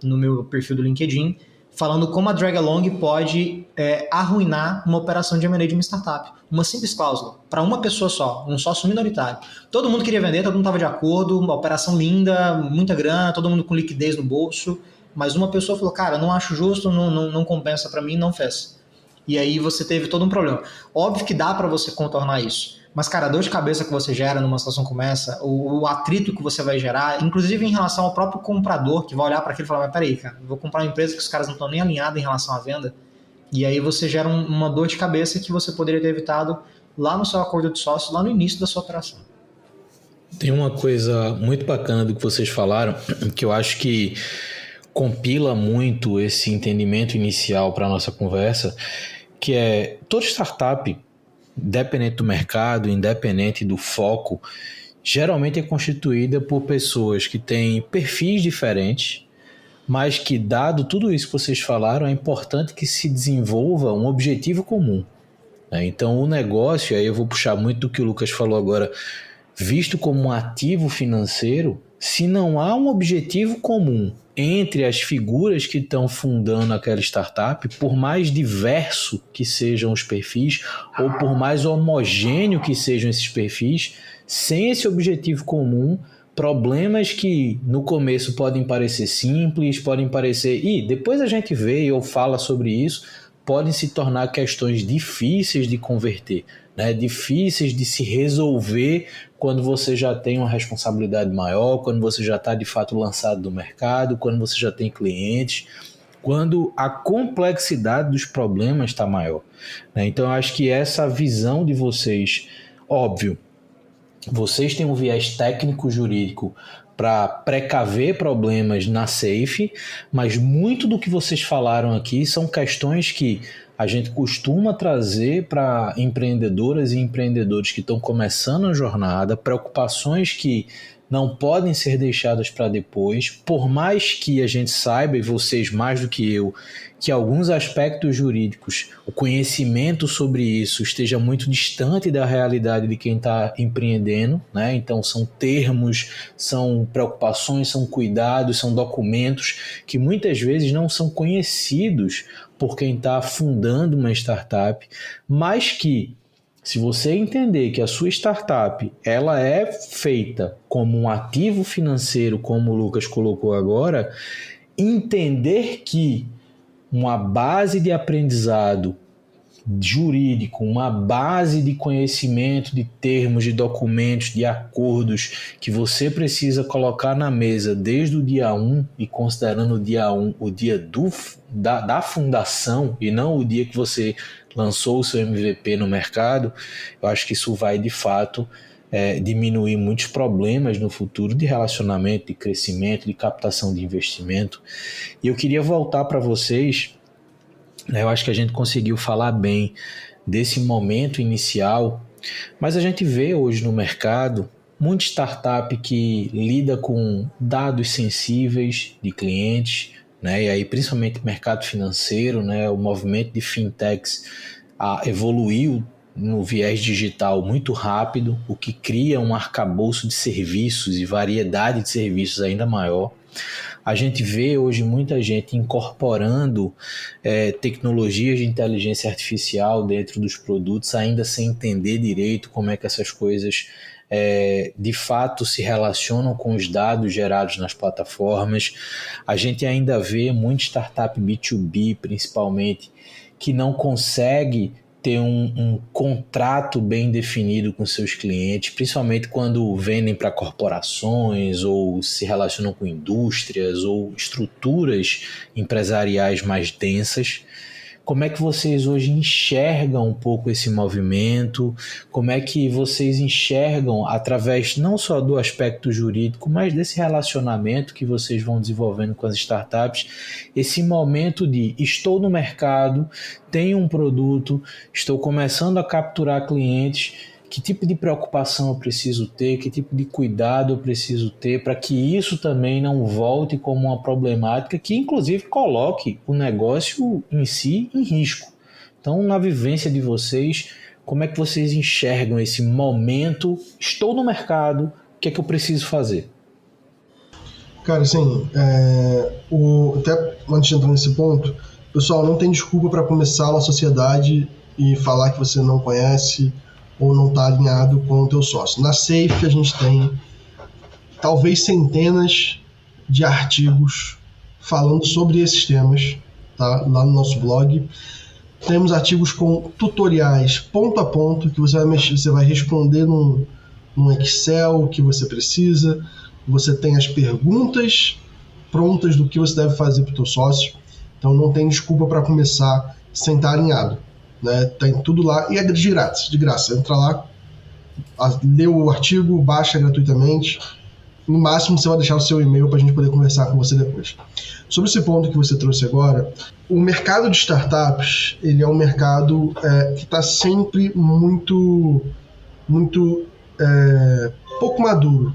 no meu perfil do LinkedIn, falando como a drag along pode arruinar uma operação de M&A de uma startup. Uma simples cláusula, para uma pessoa só, um sócio minoritário. Todo mundo queria vender, todo mundo estava de acordo, uma operação linda, muita grana, todo mundo com liquidez no bolso, mas uma pessoa falou, cara, não acho justo, não compensa para mim, não fez. E aí você teve todo um problema. Óbvio que dá para você contornar isso, mas, cara, a dor de cabeça que você gera numa situação como essa, o atrito que você vai gerar, inclusive em relação ao próprio comprador, que vai olhar para aquilo e falar, mas peraí, cara, eu vou comprar uma empresa que os caras não estão nem alinhados em relação à venda, e aí você gera uma dor de cabeça que você poderia ter evitado lá no seu acordo de sócio, lá no início da sua operação. Tem uma coisa muito bacana do que vocês falaram, que eu acho que compila muito esse entendimento inicial para a nossa conversa, que é toda startup, independente do mercado, independente do foco, geralmente é constituída por pessoas que têm perfis diferentes, mas que, dado tudo isso que vocês falaram, é importante que se desenvolva um objetivo comum. Então, o negócio, aí eu vou puxar muito do que o Lucas falou agora, visto como um ativo financeiro se não há um objetivo comum entre as figuras que estão fundando aquela startup, por mais diverso que sejam os perfis, ou por mais homogêneo que sejam esses perfis, sem esse objetivo comum, problemas que no começo podem parecer simples, podem parecer... E depois a gente vê ou fala sobre isso, podem se tornar questões difíceis de converter, né? Difíceis de se resolver quando você já tem uma responsabilidade maior, quando você já está de fato lançado no mercado, quando você já tem clientes, quando a complexidade dos problemas está maior, né? Então eu acho que essa visão de vocês, óbvio, vocês têm um viés técnico-jurídico para precaver problemas na Safe, mas muito do que vocês falaram aqui são questões que a gente costuma trazer para empreendedoras e empreendedores que estão começando a jornada, preocupações que não podem ser deixadas para depois, por mais que a gente saiba, e vocês mais do que eu, que alguns aspectos jurídicos, o conhecimento sobre isso esteja muito distante da realidade de quem está empreendendo, né? Então são termos, são preocupações, são cuidados, são documentos que muitas vezes não são conhecidos por quem está fundando uma startup, mas que, se você entender que a sua startup ela é feita como um ativo financeiro, como o Lucas colocou agora, entender que uma base de aprendizado jurídico, uma base de conhecimento de termos, de documentos, de acordos que você precisa colocar na mesa desde o dia 1 e considerando o dia 1 o dia da fundação e não o dia que você lançou o seu MVP no mercado, eu acho que isso vai de fato diminuir muitos problemas no futuro de relacionamento, de crescimento, de captação de investimento. E eu queria voltar para vocês, eu acho que a gente conseguiu falar bem desse momento inicial, mas a gente vê hoje no mercado muita startup que lida com dados sensíveis de clientes, né? E aí principalmente mercado financeiro, né? O movimento de fintechs evoluiu no viés digital muito rápido, o que cria um arcabouço de serviços e variedade de serviços ainda maior. A gente vê hoje muita gente incorporando tecnologias de inteligência artificial dentro dos produtos, ainda sem entender direito como é que essas coisas de fato se relacionam com os dados gerados nas plataformas. A gente ainda vê muita startup B2B, principalmente, que não consegue ter um contrato bem definido com seus clientes, principalmente quando vendem para corporações ou se relacionam com indústrias ou estruturas empresariais mais densas. Como é que vocês hoje enxergam um pouco esse movimento? Como é que vocês enxergam, através não só do aspecto jurídico, mas desse relacionamento que vocês vão desenvolvendo com as startups, esse momento de estou no mercado, tenho um produto, estou começando a capturar clientes, que tipo de preocupação eu preciso ter, que tipo de cuidado eu preciso ter para que isso também não volte como uma problemática que inclusive coloque o negócio em si em risco. Então, na vivência de vocês, como é que vocês enxergam esse momento? Estou no mercado, o que é que eu preciso fazer? Cara, assim, até antes de entrar nesse ponto, pessoal, não tem desculpa para começar uma sociedade e falar que você não conhece ou não está alinhado com o teu sócio. Na Safe a gente tem talvez centenas de artigos falando sobre esses temas, tá? Lá no nosso blog. Temos artigos com tutoriais ponto a ponto que você vai responder num Excel que você precisa. Você tem as perguntas prontas do que você deve fazer para o teu sócio. Então não tem desculpa para começar sem estar alinhado. Né? Tem tudo lá e é de graça. Entra lá, lê o artigo, baixa gratuitamente. No máximo você vai deixar o seu e-mail para a gente poder conversar com você depois. Sobre esse ponto que você trouxe agora, o mercado de startups ele é um mercado que está sempre muito pouco maduro.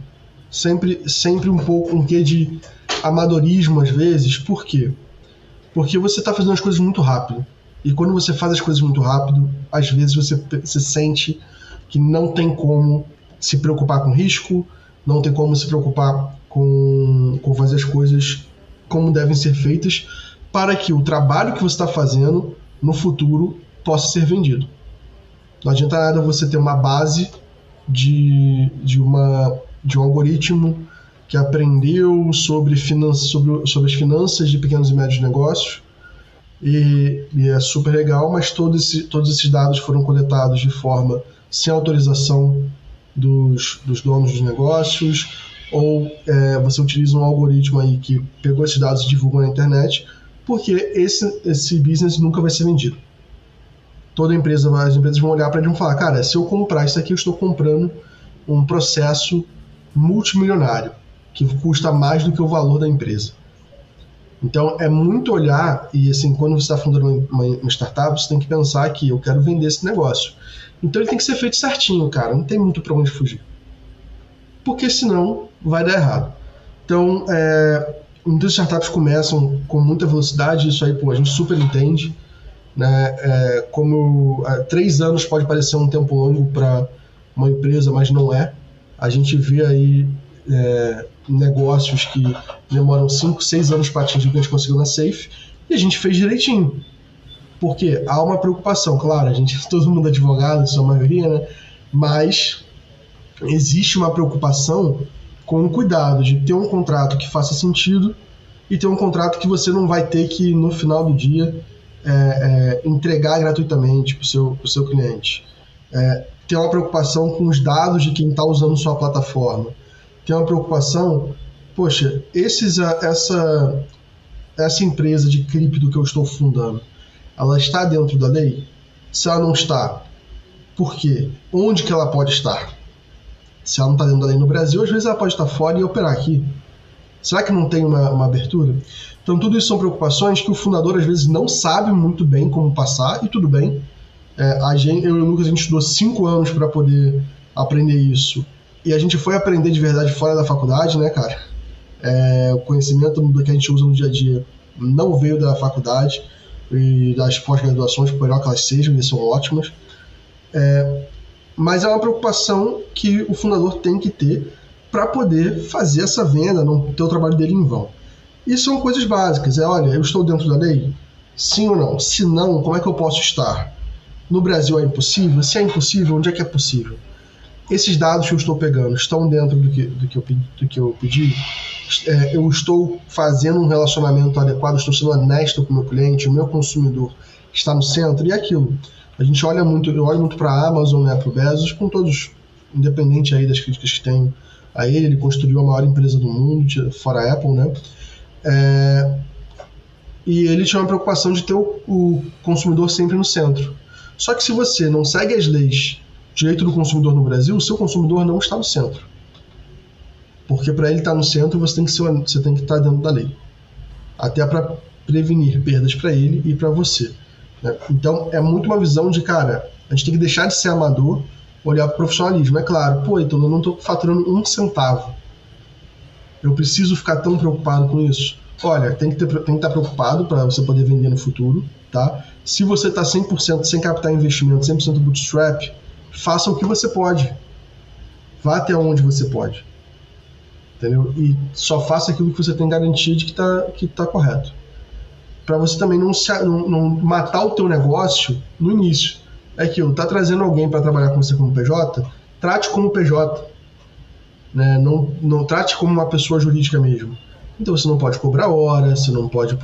Sempre um pouco um quê de amadorismo às vezes. Por quê? Porque você está fazendo as coisas muito rápido. E quando você faz as coisas muito rápido, às vezes você sente que não tem como se preocupar com risco, não tem como se preocupar com fazer as coisas como devem ser feitas para que o trabalho que você está fazendo no futuro possa ser vendido. Não adianta nada você ter uma base de um algoritmo que aprendeu sobre as finanças de pequenos e médios negócios e é super legal, mas todos esses dados foram coletados de forma sem autorização dos donos dos negócios, ou você utiliza um algoritmo aí que pegou esses dados e divulgou na internet, porque esse business nunca vai ser vendido. As empresas vão olhar para ele e vão falar, cara, se eu comprar isso aqui, eu estou comprando um processo multimilionário, que custa mais do que o valor da empresa. Então, é muito olhar, e assim, quando você está fundando uma startup, você tem que pensar que eu quero vender esse negócio. Então, ele tem que ser feito certinho, cara, não tem muito para onde fugir. Porque senão, vai dar errado. Então, muitas startups começam com muita velocidade, isso aí, a gente super entende, né? 3 anos pode parecer um tempo longo para uma empresa, mas não é. A gente vê aí negócios que demoram 5, 6 anos para atingir o que a gente conseguiu na Safe, e a gente fez direitinho. Porque há uma preocupação, claro, todo mundo é advogado, sua maioria, né? Mas existe uma preocupação com o cuidado de ter um contrato que faça sentido e ter um contrato que você não vai ter que, no final do dia, entregar gratuitamente para o seu cliente. Ter uma preocupação com os dados de quem está usando sua plataforma. Ter uma preocupação, poxa, essa empresa de cripto que eu estou fundando, ela está dentro da lei? Se ela não está, por quê? Onde que ela pode estar? Se ela não está dentro da lei no Brasil, às vezes ela pode estar fora e operar aqui. Será que não tem uma abertura? Então, tudo isso são preocupações que o fundador, às vezes, não sabe muito bem como passar, e tudo bem. Eu e o Lucas, a gente estudou 5 anos para poder aprender isso. E a gente foi aprender de verdade fora da faculdade, né, cara? O conhecimento do que a gente usa no dia a dia não veio da faculdade e das pós-graduações, por melhor que elas sejam, e são ótimas. Mas é uma preocupação que o fundador tem que ter para poder fazer essa venda, não ter o trabalho dele em vão. E são coisas básicas. Olha, eu estou dentro da lei? Sim ou não? Se não, como é que eu posso estar? No Brasil é impossível? Se é impossível, onde é que é possível? Esses dados que eu estou pegando estão dentro do que eu pedi? Eu estou fazendo um relacionamento adequado? Estou sendo honesto com o meu cliente? O meu consumidor está no centro? E aquilo. Eu olho muito para a Amazon, né, para o Bezos, com todos, independente aí das críticas que tem a ele construiu a maior empresa do mundo, fora a Apple, né? E ele tinha uma preocupação de ter o consumidor sempre no centro. Só que se você não segue as leis de direito do consumidor no Brasil, o seu consumidor não está no centro. Porque para ele estar no centro, você tem que estar dentro da lei. Até para prevenir perdas para ele e para você. Né? Então, é muito uma visão de, cara, a gente tem que deixar de ser amador, olhar para o profissionalismo. É claro, então eu não estou faturando 1 centavo. Eu preciso ficar tão preocupado com isso? Olha, tem que estar preocupado para você poder vender no futuro, tá? Se você está 100% sem captar investimento, 100% bootstrap, faça o que você pode. Vá até onde você pode. Entendeu? E só faça aquilo que você tem garantia de que tá correto. Para você também não matar o teu negócio no início. É aquilo, tá trazendo alguém para trabalhar com você como PJ, trate como PJ. Né? Não trate como uma pessoa jurídica mesmo. Então você não pode cobrar hora, você não pode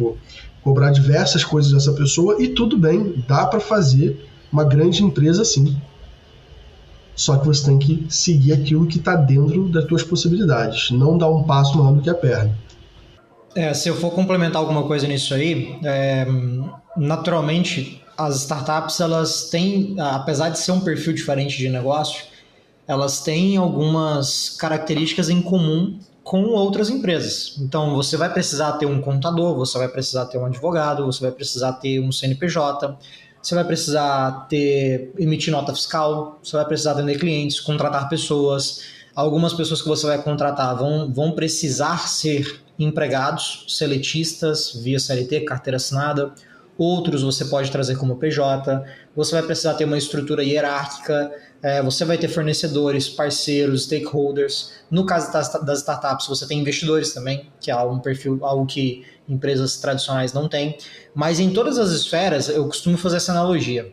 cobrar diversas coisas dessa pessoa, e tudo bem, dá para fazer uma grande empresa assim. Só que você tem que seguir aquilo que está dentro das tuas possibilidades, não dar um passo maior do que a perna. Se eu for complementar alguma coisa nisso aí, naturalmente as startups, elas têm, apesar de ser um perfil diferente de negócio, elas têm algumas características em comum com outras empresas. Então, você vai precisar ter um contador, você vai precisar ter um advogado, você vai precisar ter um CNPJ, você vai precisar emitir nota fiscal, você vai precisar atender clientes, contratar pessoas. Algumas pessoas que você vai contratar vão precisar ser empregados, seletistas, via CLT, carteira assinada. outros você pode trazer como PJ, você vai precisar ter uma estrutura hierárquica, você vai ter fornecedores, parceiros, stakeholders. No caso das startups, você tem investidores também, que é um perfil, algo que empresas tradicionais não têm. Mas em todas as esferas, eu costumo fazer essa analogia.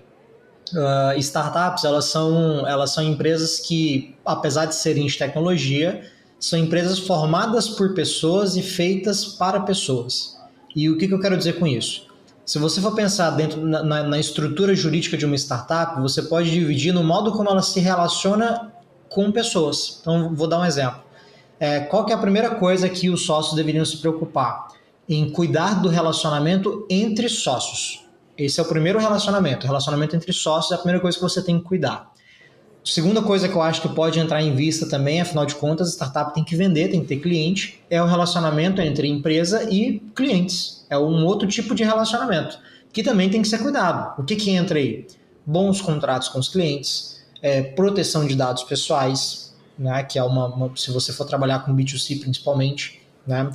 Startups, elas são empresas que, apesar de serem de tecnologia, são empresas formadas por pessoas e feitas para pessoas. E o que eu quero dizer com isso? Se você for pensar dentro na estrutura jurídica de uma startup, você pode dividir no modo como ela se relaciona com pessoas. Então, vou dar um exemplo. Qual que é a primeira coisa que os sócios deveriam se preocupar? Em cuidar do relacionamento entre sócios. Esse é o primeiro relacionamento. O relacionamento entre sócios é a primeira coisa que você tem que cuidar. Segunda coisa que eu acho que pode entrar em vista também, afinal de contas, a startup tem que vender, tem que ter cliente, é o relacionamento entre empresa e clientes. É um outro tipo de relacionamento, que também tem que ser cuidado. O que entra aí? Bons contratos com os clientes, proteção de dados pessoais, né, que é se você for trabalhar com B2C principalmente, né,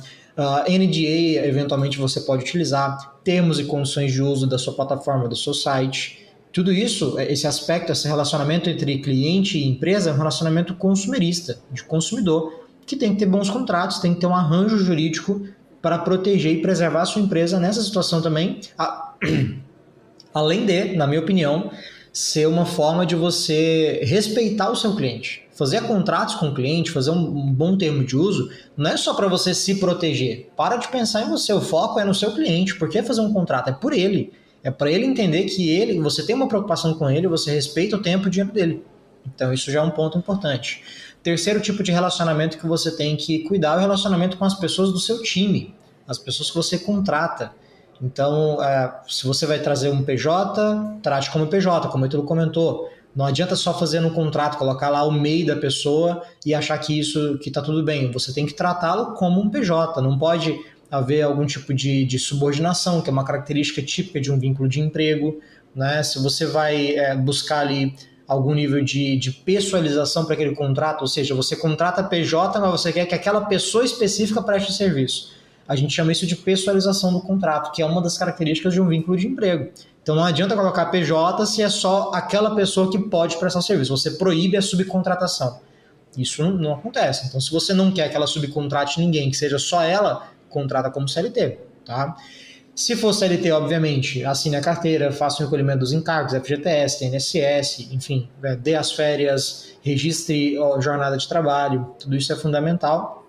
NDA, eventualmente você pode utilizar, termos e condições de uso da sua plataforma, do seu site. Tudo isso, esse aspecto, esse relacionamento entre cliente e empresa é um relacionamento consumerista, de consumidor, que tem que ter bons contratos, tem que ter um arranjo jurídico para proteger e preservar a sua empresa nessa situação também, além de, na minha opinião, ser uma forma de você respeitar o seu cliente. Fazer contratos com o cliente, fazer um bom termo de uso, não é só para você se proteger. Para de pensar em você, o foco é no seu cliente. Por que fazer um contrato? É por ele. É para ele entender que você tem uma preocupação com ele, você respeita o tempo e o dinheiro dele. Então isso já é um ponto importante. Terceiro tipo de relacionamento que você tem que cuidar é o relacionamento com as pessoas do seu time, as pessoas que você contrata. Então, se você vai trazer um PJ, trate como PJ, como o Ítalo comentou. Não adianta só fazer no contrato, colocar lá o MEI da pessoa e achar que está tudo bem. Você tem que tratá-lo como um PJ, não pode haver algum tipo de subordinação, que é uma característica típica de um vínculo de emprego, né? Se você vai buscar ali algum nível de pessoalização para aquele contrato, ou seja, você contrata PJ, mas você quer que aquela pessoa específica preste o serviço. A gente chama isso de pessoalização do contrato, que é uma das características de um vínculo de emprego. Então não adianta colocar PJ se é só aquela pessoa que pode prestar o serviço. Você proíbe a subcontratação. Isso não acontece. Então se você não quer que ela subcontrate ninguém, que seja só ela, contrata como CLT. Tá? Se for CLT, obviamente, assine a carteira, faça o recolhimento dos encargos, FGTS, INSS, enfim, dê as férias, registre a jornada de trabalho, tudo isso é fundamental.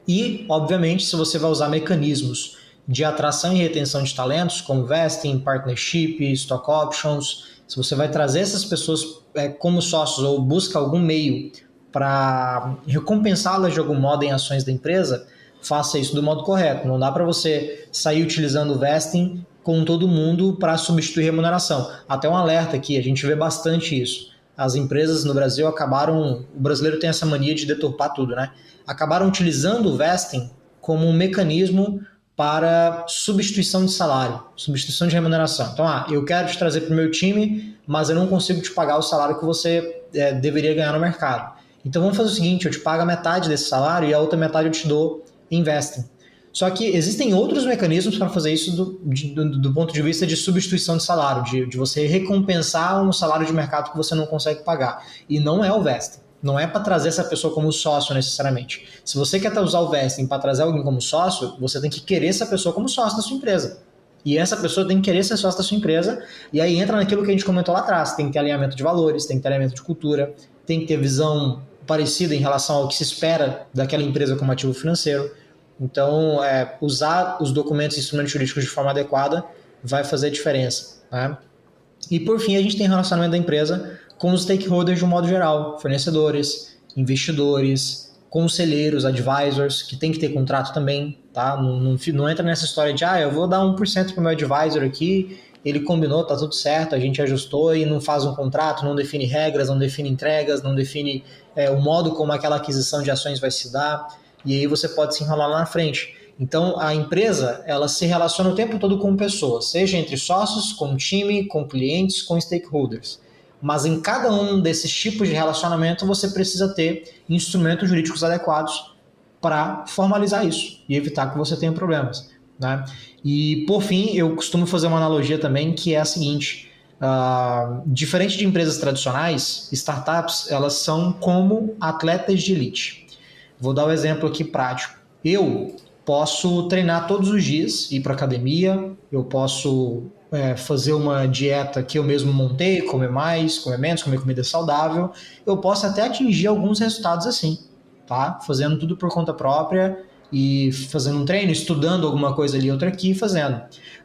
E, obviamente, se você vai usar mecanismos de atração e retenção de talentos, como vesting, partnership, stock options, se você vai trazer essas pessoas como sócios ou busca algum meio para recompensá-las de algum modo em ações da empresa, faça isso do modo correto. Não dá para você sair utilizando o vesting com todo mundo para substituir remuneração. Até um alerta aqui, a gente vê bastante isso. As empresas no Brasil o brasileiro tem essa mania de deturpar tudo, né? Acabaram utilizando o vesting como um mecanismo para substituição de salário, substituição de remuneração. Então, eu quero te trazer para o meu time, mas eu não consigo te pagar o salário que você deveria ganhar no mercado. Então, vamos fazer o seguinte, eu te pago a metade desse salário e a outra metade eu te dou em vesting. Só que existem outros mecanismos para fazer isso do ponto de vista de substituição de salário, de você recompensar um salário de mercado que você não consegue pagar. E não é o vesting. Não é para trazer essa pessoa como sócio necessariamente. Se você quer usar o vesting para trazer alguém como sócio, você tem que querer essa pessoa como sócio da sua empresa. E essa pessoa tem que querer ser sócio da sua empresa. E aí entra naquilo que a gente comentou lá atrás. Tem que ter alinhamento de valores, tem que ter alinhamento de cultura, tem que ter visão parecida em relação ao que se espera daquela empresa como ativo financeiro. Então, usar os documentos e instrumentos jurídicos de forma adequada vai fazer diferença, né? E, por fim, a gente tem relacionamento da empresa com os stakeholders de um modo geral, fornecedores, investidores, conselheiros, advisors, que tem que ter contrato também, tá? Não entra nessa história de, eu vou dar 1% para o meu advisor aqui, ele combinou, tá tudo certo, a gente ajustou e não faz um contrato, não define regras, não define entregas, não define o modo como aquela aquisição de ações vai se dar, e aí você pode se enrolar lá na frente. Então, a empresa, ela se relaciona o tempo todo com pessoas, seja entre sócios, com time, com clientes, com stakeholders. Mas em cada um desses tipos de relacionamento, você precisa ter instrumentos jurídicos adequados para formalizar isso e evitar que você tenha problemas. né? E, por fim, eu costumo fazer uma analogia também, que é a seguinte: diferente de empresas tradicionais, startups, elas são como atletas de elite. Vou dar um exemplo aqui prático. Eu posso treinar todos os dias, ir para academia, eu posso fazer uma dieta que eu mesmo montei, comer mais, comer menos, comer comida saudável. Eu posso até atingir alguns resultados assim, tá? Fazendo tudo por conta própria e fazendo um treino, estudando alguma coisa ali, outra aqui, fazendo.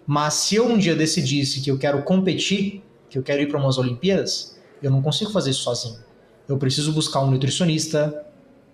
Mas se eu um dia decidisse que eu quero competir, que eu quero ir para umas Olimpíadas, eu não consigo fazer isso sozinho. Eu preciso buscar um nutricionista,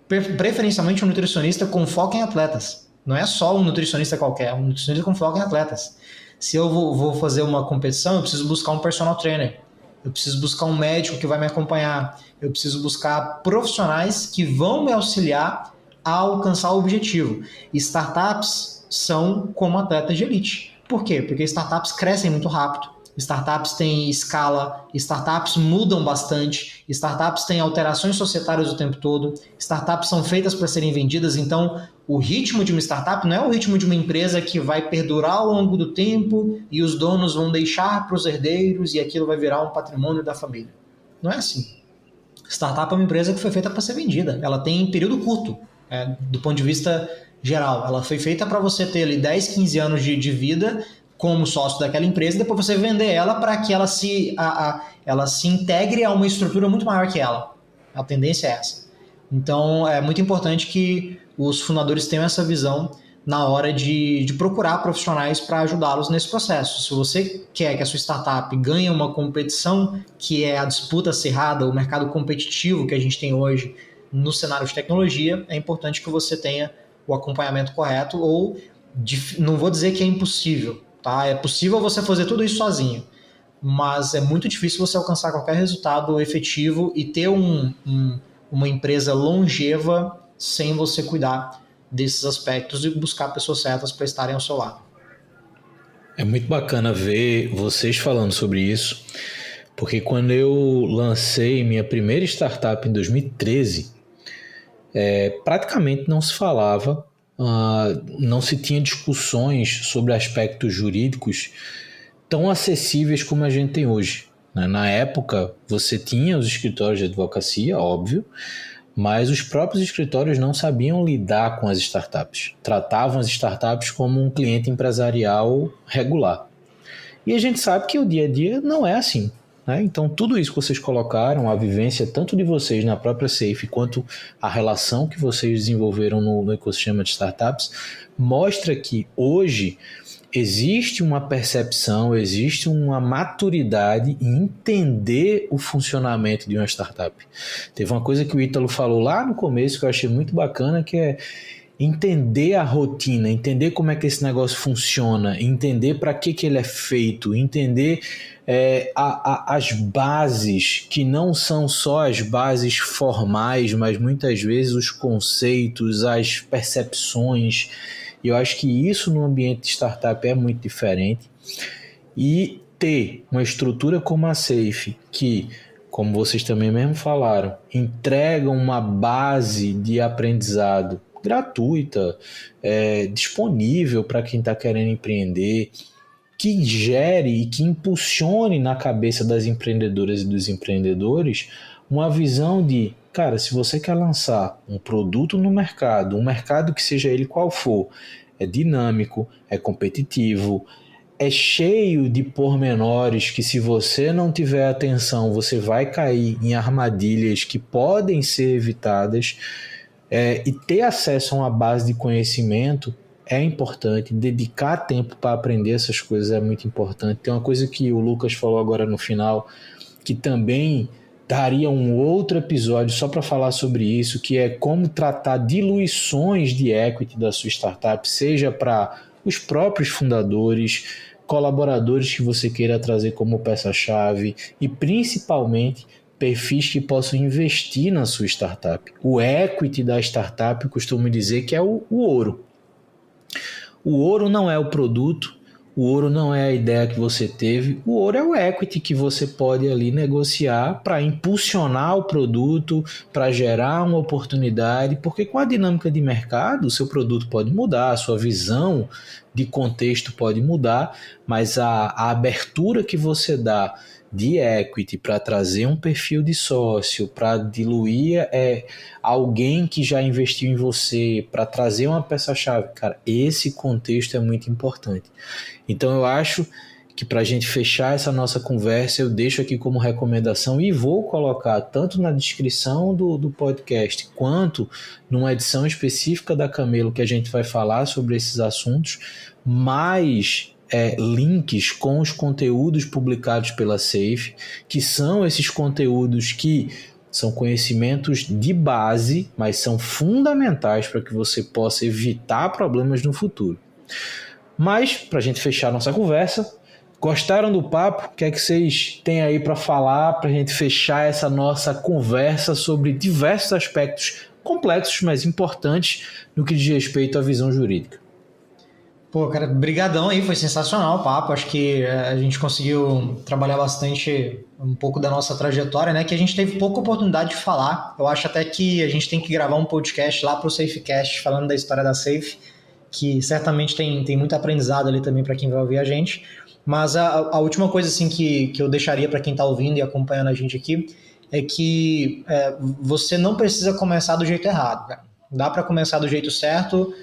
preferencialmente um nutricionista com foco em atletas. Não é só um nutricionista qualquer, é um nutricionista com foco em atletas. Se eu vou fazer uma competição, eu preciso buscar um personal trainer. Eu preciso buscar um médico que vai me acompanhar. Eu preciso buscar profissionais que vão me auxiliar a alcançar o objetivo. Startups são como atletas de elite. Por quê? Porque startups crescem muito rápido. Startups têm escala, startups mudam bastante, startups têm alterações societárias o tempo todo, startups são feitas para serem vendidas, então o ritmo de uma startup não é o ritmo de uma empresa que vai perdurar ao longo do tempo e os donos vão deixar para os herdeiros e aquilo vai virar um patrimônio da família. Não é assim. Startup é uma empresa que foi feita para ser vendida, ela tem período curto, do ponto de vista geral, ela foi feita para você ter ali 10, 15 anos de vida como sócio daquela empresa, e depois você vender ela para que ela se integre a uma estrutura muito maior que ela. A tendência é essa. Então, é muito importante que os fundadores tenham essa visão na hora de procurar profissionais para ajudá-los nesse processo. Se você quer que a sua startup ganhe uma competição, que é a disputa acirrada, o mercado competitivo que a gente tem hoje no cenário de tecnologia, é importante que você tenha o acompanhamento correto, ou não vou dizer que é impossível, tá? É possível você fazer tudo isso sozinho, mas é muito difícil você alcançar qualquer resultado efetivo e ter uma empresa longeva sem você cuidar desses aspectos e buscar pessoas certas para estarem ao seu lado. É muito bacana ver vocês falando sobre isso, porque quando eu lancei minha primeira startup em 2013, praticamente não se falava, não se tinha discussões sobre aspectos jurídicos tão acessíveis como a gente tem hoje. Na época, você tinha os escritórios de advocacia, óbvio, mas os próprios escritórios não sabiam lidar com as startups. Tratavam as startups como um cliente empresarial regular. E a gente sabe que o dia a dia não é assim. Então, tudo isso que vocês colocaram, a vivência tanto de vocês na própria Safe, quanto a relação que vocês desenvolveram no ecossistema de startups, mostra que hoje existe uma percepção, existe uma maturidade em entender o funcionamento de uma startup. Teve uma coisa que o Ítalo falou lá no começo que eu achei muito bacana, que é entender a rotina, entender como é que esse negócio funciona, entender para que ele é feito, entender as bases, que não são só as bases formais, mas muitas vezes os conceitos, as percepções. E eu acho que isso no ambiente de startup é muito diferente. E ter uma estrutura como a Safe, que, como vocês também mesmo falaram, entrega uma base de aprendizado gratuita, disponível para quem está querendo empreender, que gere e que impulsione na cabeça das empreendedoras e dos empreendedores uma visão de, cara, se você quer lançar um produto no mercado, um mercado que seja ele qual for, é dinâmico, é competitivo, é cheio de pormenores que, se você não tiver atenção, você vai cair em armadilhas que podem ser evitadas. E ter acesso a uma base de conhecimento é importante, dedicar tempo para aprender essas coisas é muito importante. Tem uma coisa que o Lucas falou agora no final, que também daria um outro episódio só para falar sobre isso, que é como tratar diluições de equity da sua startup, seja para os próprios fundadores, colaboradores que você queira trazer como peça-chave e principalmente perfis que possam investir na sua startup. O equity da startup, eu costumo dizer que é o ouro. O ouro não é o produto, O ouro não é a ideia que você teve, o ouro é o equity que você pode ali negociar para impulsionar o produto, para gerar uma oportunidade, porque com a dinâmica de mercado, o seu produto pode mudar, a sua visão de contexto pode mudar, mas a abertura que você dá de equity para trazer um perfil de sócio, para diluir alguém que já investiu em você, para trazer uma peça-chave, cara, esse contexto é muito importante. Então eu acho que para a gente fechar essa nossa conversa, eu deixo aqui como recomendação e vou colocar tanto na descrição do podcast quanto numa edição específica da Camelo que a gente vai falar sobre esses assuntos, mais links com os conteúdos publicados pela Safe, que são esses conteúdos que são conhecimentos de base, mas são fundamentais para que você possa evitar problemas no futuro. Mas, para a gente fechar nossa conversa, gostaram do papo? O que é que vocês têm aí para falar para a gente fechar essa nossa conversa sobre diversos aspectos complexos, mas importantes no que diz respeito à visão jurídica? Pô, cara, brigadão aí, foi sensacional o papo. Acho que a gente conseguiu trabalhar bastante um pouco da nossa trajetória, né? Que a gente teve pouca oportunidade de falar. Eu acho até que a gente tem que gravar um podcast lá pro SafeCast falando da história da Safe, que certamente tem muito aprendizado ali também para quem vai ouvir a gente. Mas a última coisa assim que eu deixaria para quem está ouvindo e acompanhando a gente aqui é que você não precisa começar do jeito errado, cara. Dá para começar do jeito certo.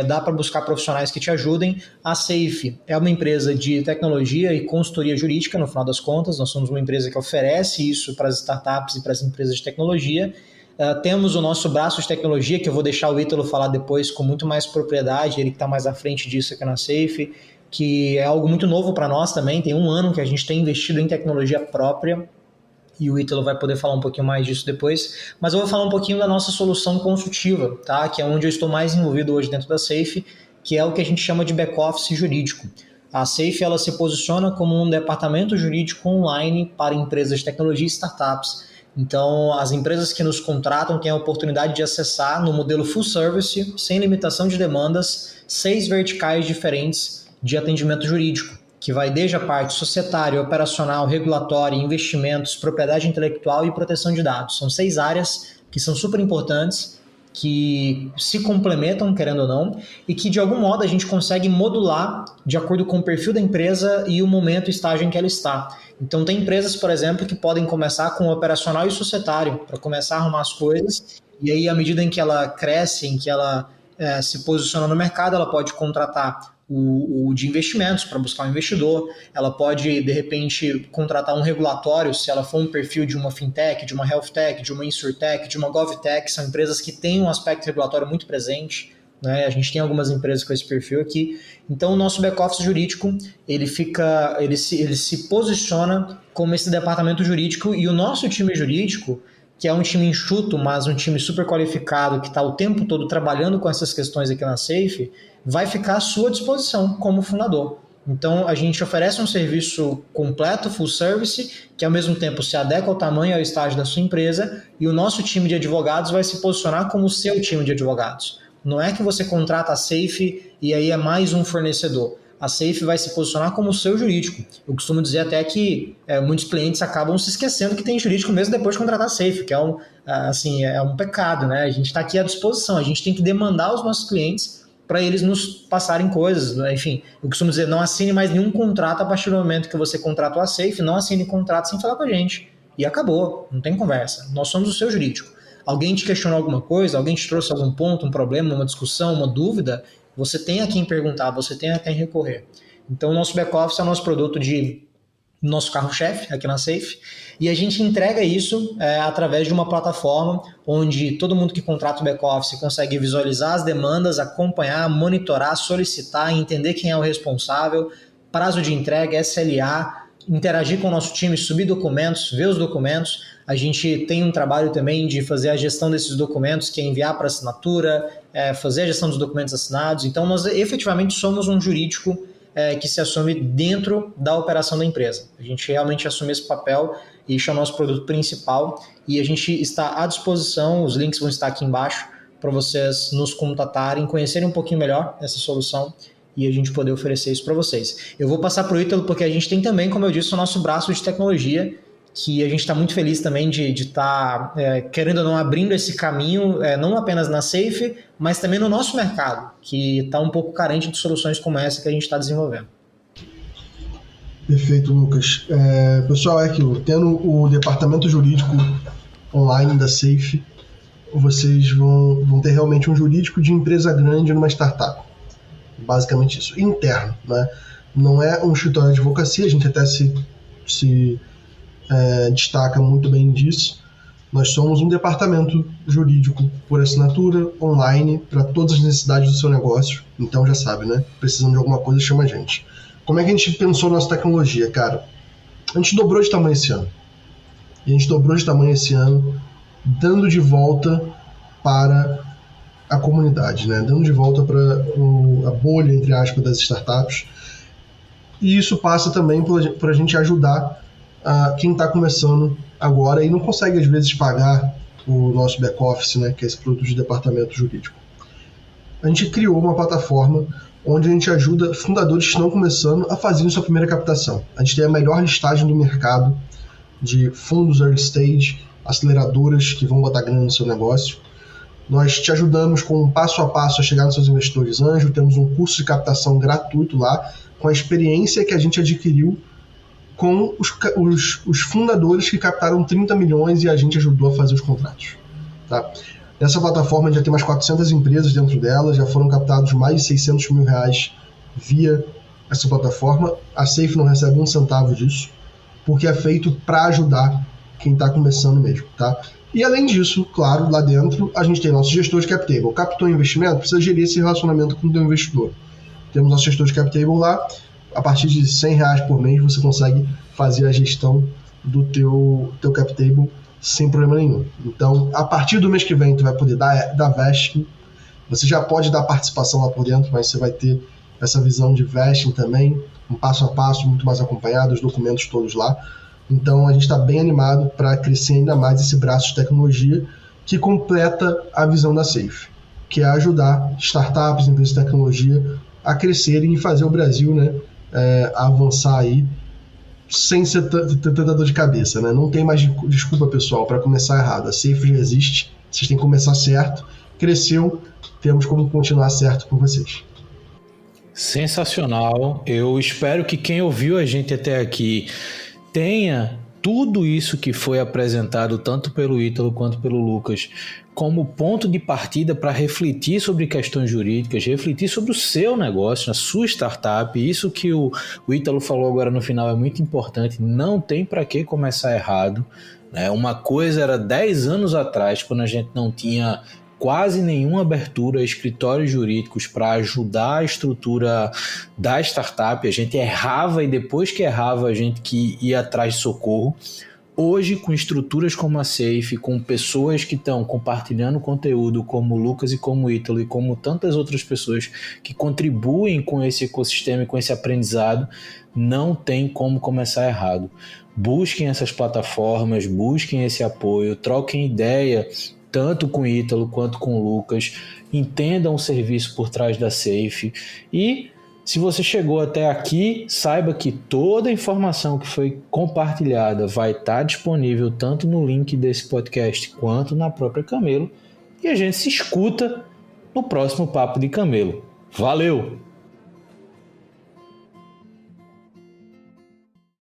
Dá para buscar profissionais que te ajudem. A Safe é uma empresa de tecnologia e consultoria jurídica, no final das contas. Nós somos uma empresa que oferece isso para as startups e para as empresas de tecnologia. Temos o nosso braço de tecnologia, que eu vou deixar o Ítalo falar depois com muito mais propriedade, ele que está mais à frente disso aqui na Safe, que é algo muito novo para nós também. Tem 1 ano que a gente tem investido em tecnologia própria, e o Ítalo vai poder falar um pouquinho mais disso depois, mas eu vou falar um pouquinho da nossa solução consultiva, tá? Que é onde eu estou mais envolvido hoje dentro da Safe, que é o que a gente chama de back-office jurídico. A Safe ela se posiciona como um departamento jurídico online para empresas de tecnologia e startups. Então, as empresas que nos contratam têm a oportunidade de acessar no modelo full service, sem limitação de demandas, 6 verticais diferentes de atendimento jurídico, que vai desde a parte societária, operacional, regulatória, investimentos, propriedade intelectual e proteção de dados. São 6 áreas que são super importantes, que se complementam, querendo ou não, e que de algum modo a gente consegue modular de acordo com o perfil da empresa e o momento e estágio em que ela está. Então tem empresas, por exemplo, que podem começar com o operacional e societário, para começar a arrumar as coisas, e aí à medida em que ela cresce, em que ela se posiciona no mercado, ela pode contratar o de investimentos para buscar um investidor, ela pode de repente contratar um regulatório se ela for um perfil de uma fintech, de uma health tech, de uma insurtech, de uma govtech, são empresas que têm um aspecto regulatório muito presente, né? A gente tem algumas empresas com esse perfil aqui. Então o nosso back-office jurídico ele se posiciona como esse departamento jurídico, e o nosso time jurídico, que é um time enxuto, mas um time super qualificado, que está o tempo todo trabalhando com essas questões aqui na Safe, vai ficar à sua disposição como fundador. Então, a gente oferece um serviço completo, full service, que ao mesmo tempo se adequa ao tamanho e ao estágio da sua empresa, e o nosso time de advogados vai se posicionar como o seu time de advogados. Não é que você contrata a Safe e aí é mais um fornecedor. A Safe vai se posicionar como o seu jurídico. Eu costumo dizer até que muitos clientes acabam se esquecendo que tem jurídico mesmo depois de contratar a Safe, que é um pecado, né? A gente está aqui à disposição, a gente tem que demandar aos nossos clientes para eles nos passarem coisas, né? Enfim, eu costumo dizer, não assine mais nenhum contrato a partir do momento que você contratou a Safe, não assine contrato sem falar com a gente. E acabou, não tem conversa. Nós somos o seu jurídico. Alguém te questionou alguma coisa, alguém te trouxe algum ponto, um problema, uma discussão, uma dúvida, você tem a quem perguntar, você tem a quem recorrer. Então, o nosso back-office é o nosso produto nosso carro-chefe aqui na Safe, e a gente entrega isso através de uma plataforma onde todo mundo que contrata o back-office consegue visualizar as demandas, acompanhar, monitorar, solicitar, entender quem é o responsável, prazo de entrega, SLA, interagir com o nosso time, subir documentos, ver os documentos. A gente tem um trabalho também de fazer a gestão desses documentos, que é enviar para assinatura, fazer a gestão dos documentos assinados. Então, nós efetivamente somos um jurídico que se assume dentro da operação da empresa. A gente realmente assume esse papel e isso é o nosso produto principal, e a gente está à disposição, os links vão estar aqui embaixo para vocês nos contatarem, conhecerem um pouquinho melhor essa solução e a gente poder oferecer isso para vocês. Eu vou passar para o Ítalo, porque a gente tem também, como eu disse, o nosso braço de tecnologia, que a gente está muito feliz também de estar, querendo ou não, abrindo esse caminho, não apenas na Safe, mas também no nosso mercado, que está um pouco carente de soluções como essa que a gente está desenvolvendo. Perfeito, Lucas. Pessoal, é aquilo. Tendo o departamento jurídico online da Safe, vocês vão ter realmente um jurídico de empresa grande numa startup. Basicamente isso. Interno, né? Não é um escritório de advocacia, a gente até se destaca muito bem disso. Nós somos um departamento jurídico por assinatura, online, para todas as necessidades do seu negócio. Então já sabe, né? Precisando de alguma coisa, chama a gente. Como é que a gente pensou na nossa tecnologia, cara? A gente dobrou de tamanho esse ano. E a gente dobrou de tamanho esse ano, dando de volta para a comunidade, né? Dando de volta para a bolha, entre aspas, das startups. E isso passa também por a gente ajudar quem está começando agora e não consegue, às vezes, pagar o nosso back-office, né? Que é esse produto de departamento jurídico. A gente criou uma plataforma onde a gente ajuda fundadores que estão começando a fazer sua primeira captação. A gente tem a melhor listagem do mercado de fundos early stage, aceleradoras que vão botar grana no seu negócio. Nós te ajudamos com um passo a passo a chegar nos seus investidores anjo, temos um curso de captação gratuito lá, com a experiência que a gente adquiriu com os fundadores que captaram 30 milhões e a gente ajudou a fazer os contratos. Tá? Nessa plataforma já tem mais 400 empresas dentro dela, já foram captados mais de 600 mil reais via essa plataforma. A Safe não recebe um centavo disso, porque é feito para ajudar quem está começando mesmo. Tá? E além disso, claro, lá dentro a gente tem nosso gestor de cap table. Captou investimento, precisa gerir esse relacionamento com o teu investidor. Temos nosso gestor de cap table lá. A partir de R$100 por mês você consegue fazer a gestão do teu cap table sem problema nenhum. Então, a partir do mês que vem, tu vai poder dar vesting. Você já pode dar participação lá por dentro, mas você vai ter essa visão de vesting também, um passo a passo, muito mais acompanhado, os documentos todos lá. Então, a gente está bem animado para crescer ainda mais esse braço de tecnologia que completa a visão da Safe, que é ajudar startups, empresas de tecnologia a crescerem e fazer o Brasil, né, a avançar aí sem ser tanta dor de cabeça, né? Não tem mais desculpa, pessoal, para começar errado. A Safe já existe, vocês têm que começar certo. Cresceu, temos como continuar certo com vocês. Sensacional. Eu espero que quem ouviu a gente até aqui tenha tudo isso que foi apresentado tanto pelo Ítalo quanto pelo Lucas como ponto de partida para refletir sobre questões jurídicas, refletir sobre o seu negócio, a sua startup. Isso que o Ítalo falou agora no final é muito importante. Não tem para que começar errado, né? Uma coisa era 10 anos atrás, quando a gente não tinha quase nenhuma abertura a escritórios jurídicos para ajudar a estrutura da startup. A gente errava e depois que errava a gente que ia atrás de socorro. Hoje, com estruturas como a Safe, com pessoas que estão compartilhando conteúdo como o Lucas e como o Ítalo e como tantas outras pessoas que contribuem com esse ecossistema e com esse aprendizado, não tem como começar errado. Busquem essas plataformas, busquem esse apoio, troquem ideia tanto com o Ítalo quanto com o Lucas, entendam o serviço por trás da Safe e se você chegou até aqui, saiba que toda a informação que foi compartilhada vai estar disponível tanto no link desse podcast quanto na própria Camelo. E a gente se escuta no próximo Papo de Camelo. Valeu!